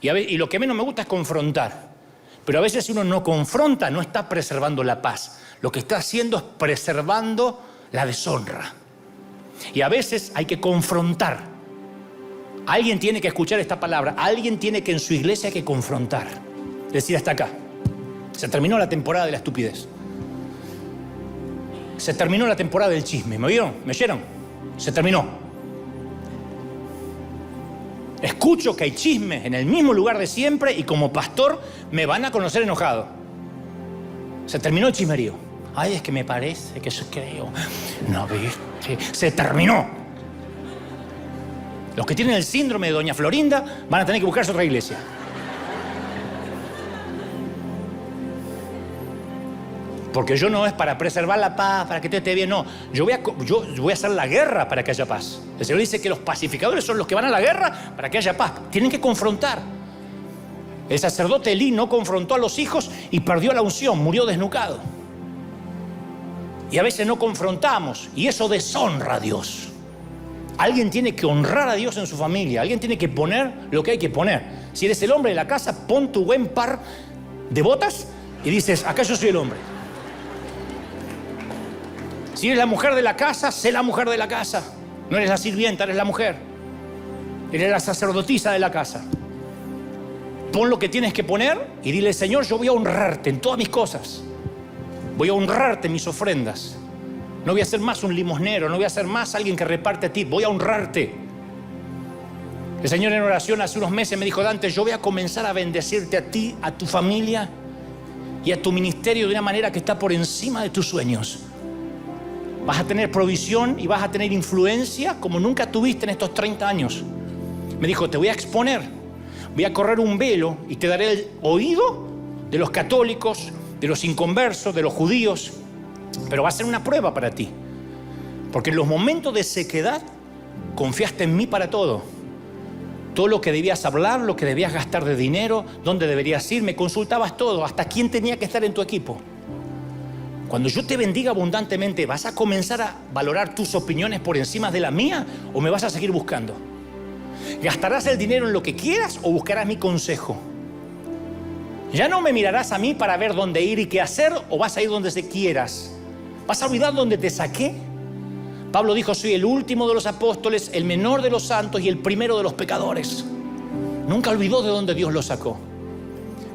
Y lo que menos me gusta es confrontar. Pero a veces si uno no confronta, no está preservando la paz. Lo que está haciendo es preservando la deshonra. Y a veces hay que confrontar. Alguien tiene que escuchar esta palabra. Alguien tiene que en su iglesia hay que confrontar. Decir hasta acá. Se terminó la temporada de la estupidez. Se terminó la temporada del chisme. ¿Me oyeron? ¿Me oyeron? Se terminó. Escucho que hay chismes en el mismo lugar de siempre y como pastor me van a conocer enojado. Se terminó el chismerío. Ay, es que me parece que yo creo. No, viste. Se terminó. Los que tienen el síndrome de Doña Florinda van a tener que buscarse otra iglesia. Porque yo no es para preservar la paz, para que todo esté bien, no. Yo voy a hacer la guerra para que haya paz. El Señor dice que los pacificadores son los que van a la guerra para que haya paz. Tienen que confrontar. El sacerdote Elí no confrontó a los hijos y perdió la unción, murió desnucado. Y a veces no confrontamos y eso deshonra a Dios. Alguien tiene que honrar a Dios en su familia. Alguien tiene que poner lo que hay que poner. Si eres el hombre de la casa, pon tu buen par de botas y dices, acá yo soy el hombre. Si eres la mujer de la casa, sé la mujer de la casa. No eres la sirvienta, eres la mujer. Eres la sacerdotisa de la casa. Pon lo que tienes que poner y dile, Señor, yo voy a honrarte en todas mis cosas. Voy a honrarte en mis ofrendas. No voy a ser más un limosnero, no voy a ser más alguien que reparte a ti. Voy a honrarte. El Señor en oración hace unos meses me dijo, Dante, yo voy a comenzar a bendecirte a ti, a tu familia y a tu ministerio de una manera que está por encima de tus sueños. Vas a tener provisión y vas a tener influencia como nunca tuviste en estos 30 años. Me dijo, te voy a exponer, voy a correr un velo y te daré el oído de los católicos, de los inconversos, de los judíos. Pero va a ser una prueba para ti. Porque en los momentos de sequedad confiaste en mí para todo. Todo lo que debías hablar, lo que debías gastar de dinero, dónde deberías ir, me consultabas todo, hasta quién tenía que estar en tu equipo. Cuando yo te bendiga abundantemente, ¿vas a comenzar a valorar tus opiniones por encima de la mía o me vas a seguir buscando? ¿Gastarás el dinero en lo que quieras o buscarás mi consejo? ¿Ya no me mirarás a mí para ver dónde ir y qué hacer o vas a ir donde quieras? ¿Vas a olvidar dónde te saqué? Pablo dijo, soy el último de los apóstoles, el menor de los santos y el primero de los pecadores. Nunca olvidó de dónde Dios lo sacó.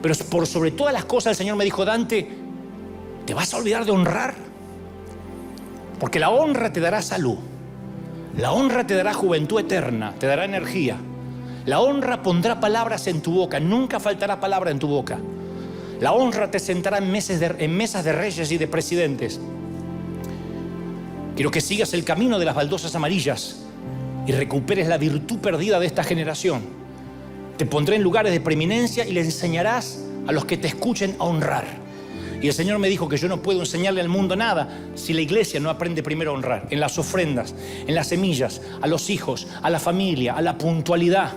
Pero por sobre todas las cosas el Señor me dijo, Dante, ¿te vas a olvidar de honrar? Porque la honra te dará salud. La honra te dará juventud eterna, te dará energía. La honra pondrá palabras en tu boca, nunca faltará palabra en tu boca. La honra te sentará en mesas de reyes y de presidentes. Quiero que sigas el camino de las baldosas amarillas y recuperes la virtud perdida de esta generación. Te pondré en lugares de preeminencia y le enseñarás a los que te escuchen a honrar. Y el Señor me dijo que yo no puedo enseñarle al mundo nada si la iglesia no aprende primero a honrar. En las ofrendas, en las semillas, a los hijos, a la familia, a la puntualidad.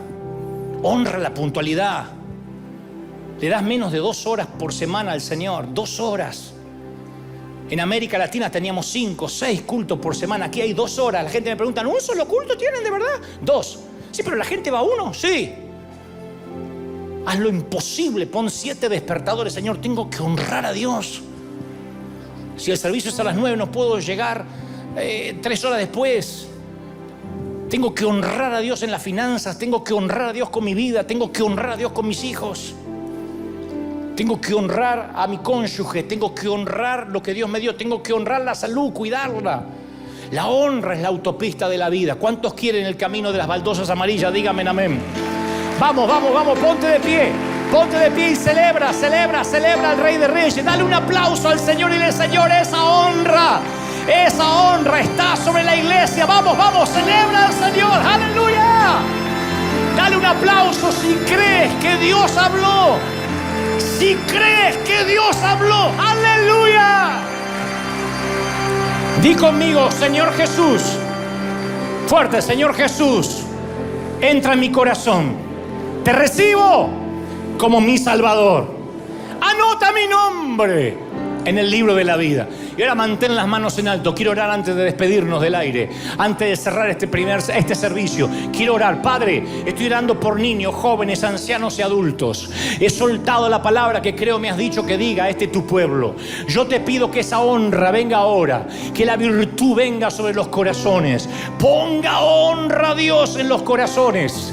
Honra la puntualidad. Le das menos de 2 horas por semana al Señor. 2 horas. En América Latina teníamos 5, 6 cultos por semana. Aquí hay 2 horas. La gente me pregunta, ¿un solo culto tienen de verdad? 2. Sí, pero la gente va a 1. Sí. Haz lo imposible, pon 7 despertadores. Señor, tengo que honrar a Dios. Si el servicio es a las 9, no puedo llegar 3 horas después. Tengo que honrar a Dios en las finanzas, tengo que honrar a Dios con mi vida, tengo que honrar a Dios con mis hijos. Tengo que honrar a mi cónyuge, tengo que honrar lo que Dios me dio, tengo que honrar la salud, cuidarla. La honra es la autopista de la vida. ¿Cuántos quieren el camino de las baldosas amarillas? Díganme amén. Vamos, vamos, vamos, ponte de pie y celebra al Rey de Reyes. Dale un aplauso al Señor y dile, Señor, esa honra está sobre la iglesia. Vamos, vamos, celebra al Señor, aleluya. Dale un aplauso si crees que Dios habló. Si crees que Dios habló. ¡Aleluya! Di conmigo, Señor Jesús. Fuerte, Señor Jesús. Entra en mi corazón. Te recibo como mi Salvador. Anota mi nombre en el libro de la vida. Y ahora mantén las manos en alto. Quiero orar antes de despedirnos del aire, antes de cerrar este servicio. Quiero orar. Padre, estoy orando por niños, jóvenes, ancianos y adultos. He soltado la palabra que creo me has dicho que diga: este es tu pueblo. Yo te pido que esa honra venga ahora, que la virtud venga sobre los corazones. Ponga honra a Dios en los corazones.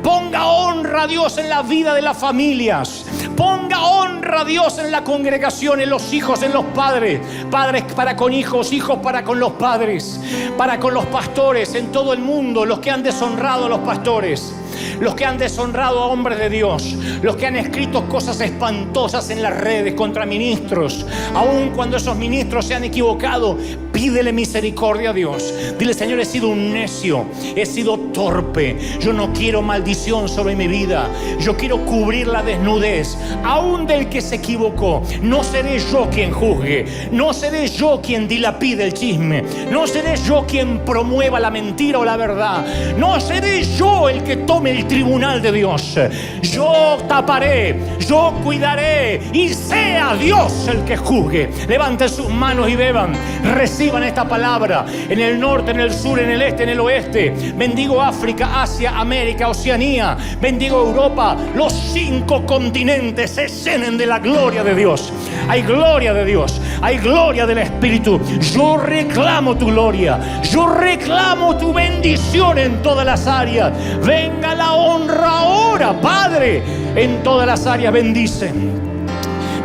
Ponga honra a Dios en la vida de las familias. Ponga honra a Dios en la congregación, en los hijos, en los padres. Padres para con hijos, hijos para con los padres, para con los pastores en todo el mundo, los que han deshonrado a los pastores, los que han deshonrado a hombres de Dios, los que han escrito cosas espantosas en las redes contra ministros. Aun cuando esos ministros se han equivocado, pídele misericordia a Dios. Dile: Señor, he sido un necio, he sido torpe. Yo no quiero maldición sobre mi vida. Yo quiero cubrir la desnudez, aun del que se equivocó. No seré yo quien juzgue. No seré yo quien dilapide el chisme. No seré yo quien promueva la mentira o la verdad. No seré yo el que tome el tribunal de Dios. Yo taparé, yo cuidaré, y sea Dios el que juzgue. Levanten sus manos y beban. Reciban esta palabra. En el norte, en el sur, en el este, en el oeste. Bendigo África, Asia, América, Oceanía. Bendigo Europa. Los 5 continentes se llenen de la gloria de Dios. Hay gloria de Dios. Hay gloria del Espíritu. Yo reclamo tu gloria. Yo reclamo tu bendición en todas las áreas. Venga la honra ahora, Padre. En todas las áreas bendice.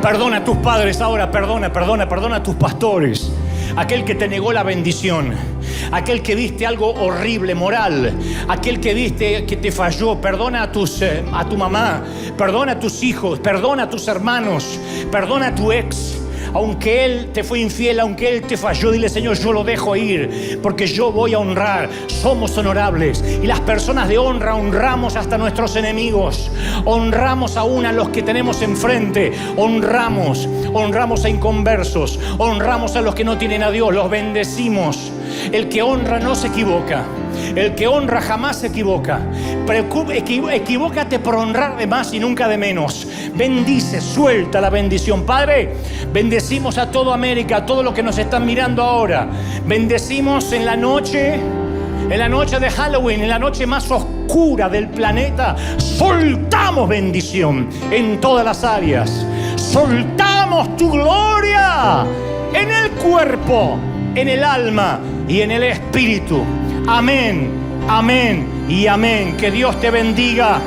Perdona a tus padres ahora. Perdona a tus pastores. Aquel que te negó la bendición, aquel que viste algo horrible, moral, aquel que viste que te falló. Perdona a tu mamá, perdona a tus hijos, perdona a tus hermanos, perdona a tu ex. Aunque él te fue infiel, aunque él te falló, dile: Señor, yo lo dejo ir, porque yo voy a honrar. Somos honorables, y las personas de honra honramos hasta nuestros enemigos. Honramos aún a los que tenemos enfrente. Honramos a inconversos. Honramos a los que no tienen a Dios. Los bendecimos. El que honra no se equivoca. El que honra jamás se equivoca. Equivócate por honrar de más y nunca de menos. Bendice, suelta la bendición. Padre, bendecimos a toda América, a todos los que nos están mirando ahora. Bendecimos en la noche de Halloween, en la noche más oscura del planeta. Soltamos bendición en todas las áreas. Soltamos tu gloria en el cuerpo, en el alma y en el espíritu. Amén, amén y amén. Que Dios te bendiga.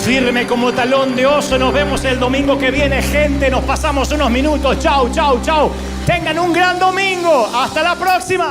Firme como talón de oso. Nos vemos el domingo que viene, gente. Nos pasamos unos minutos. Chau, chau, chau. Tengan un gran domingo. Hasta la próxima.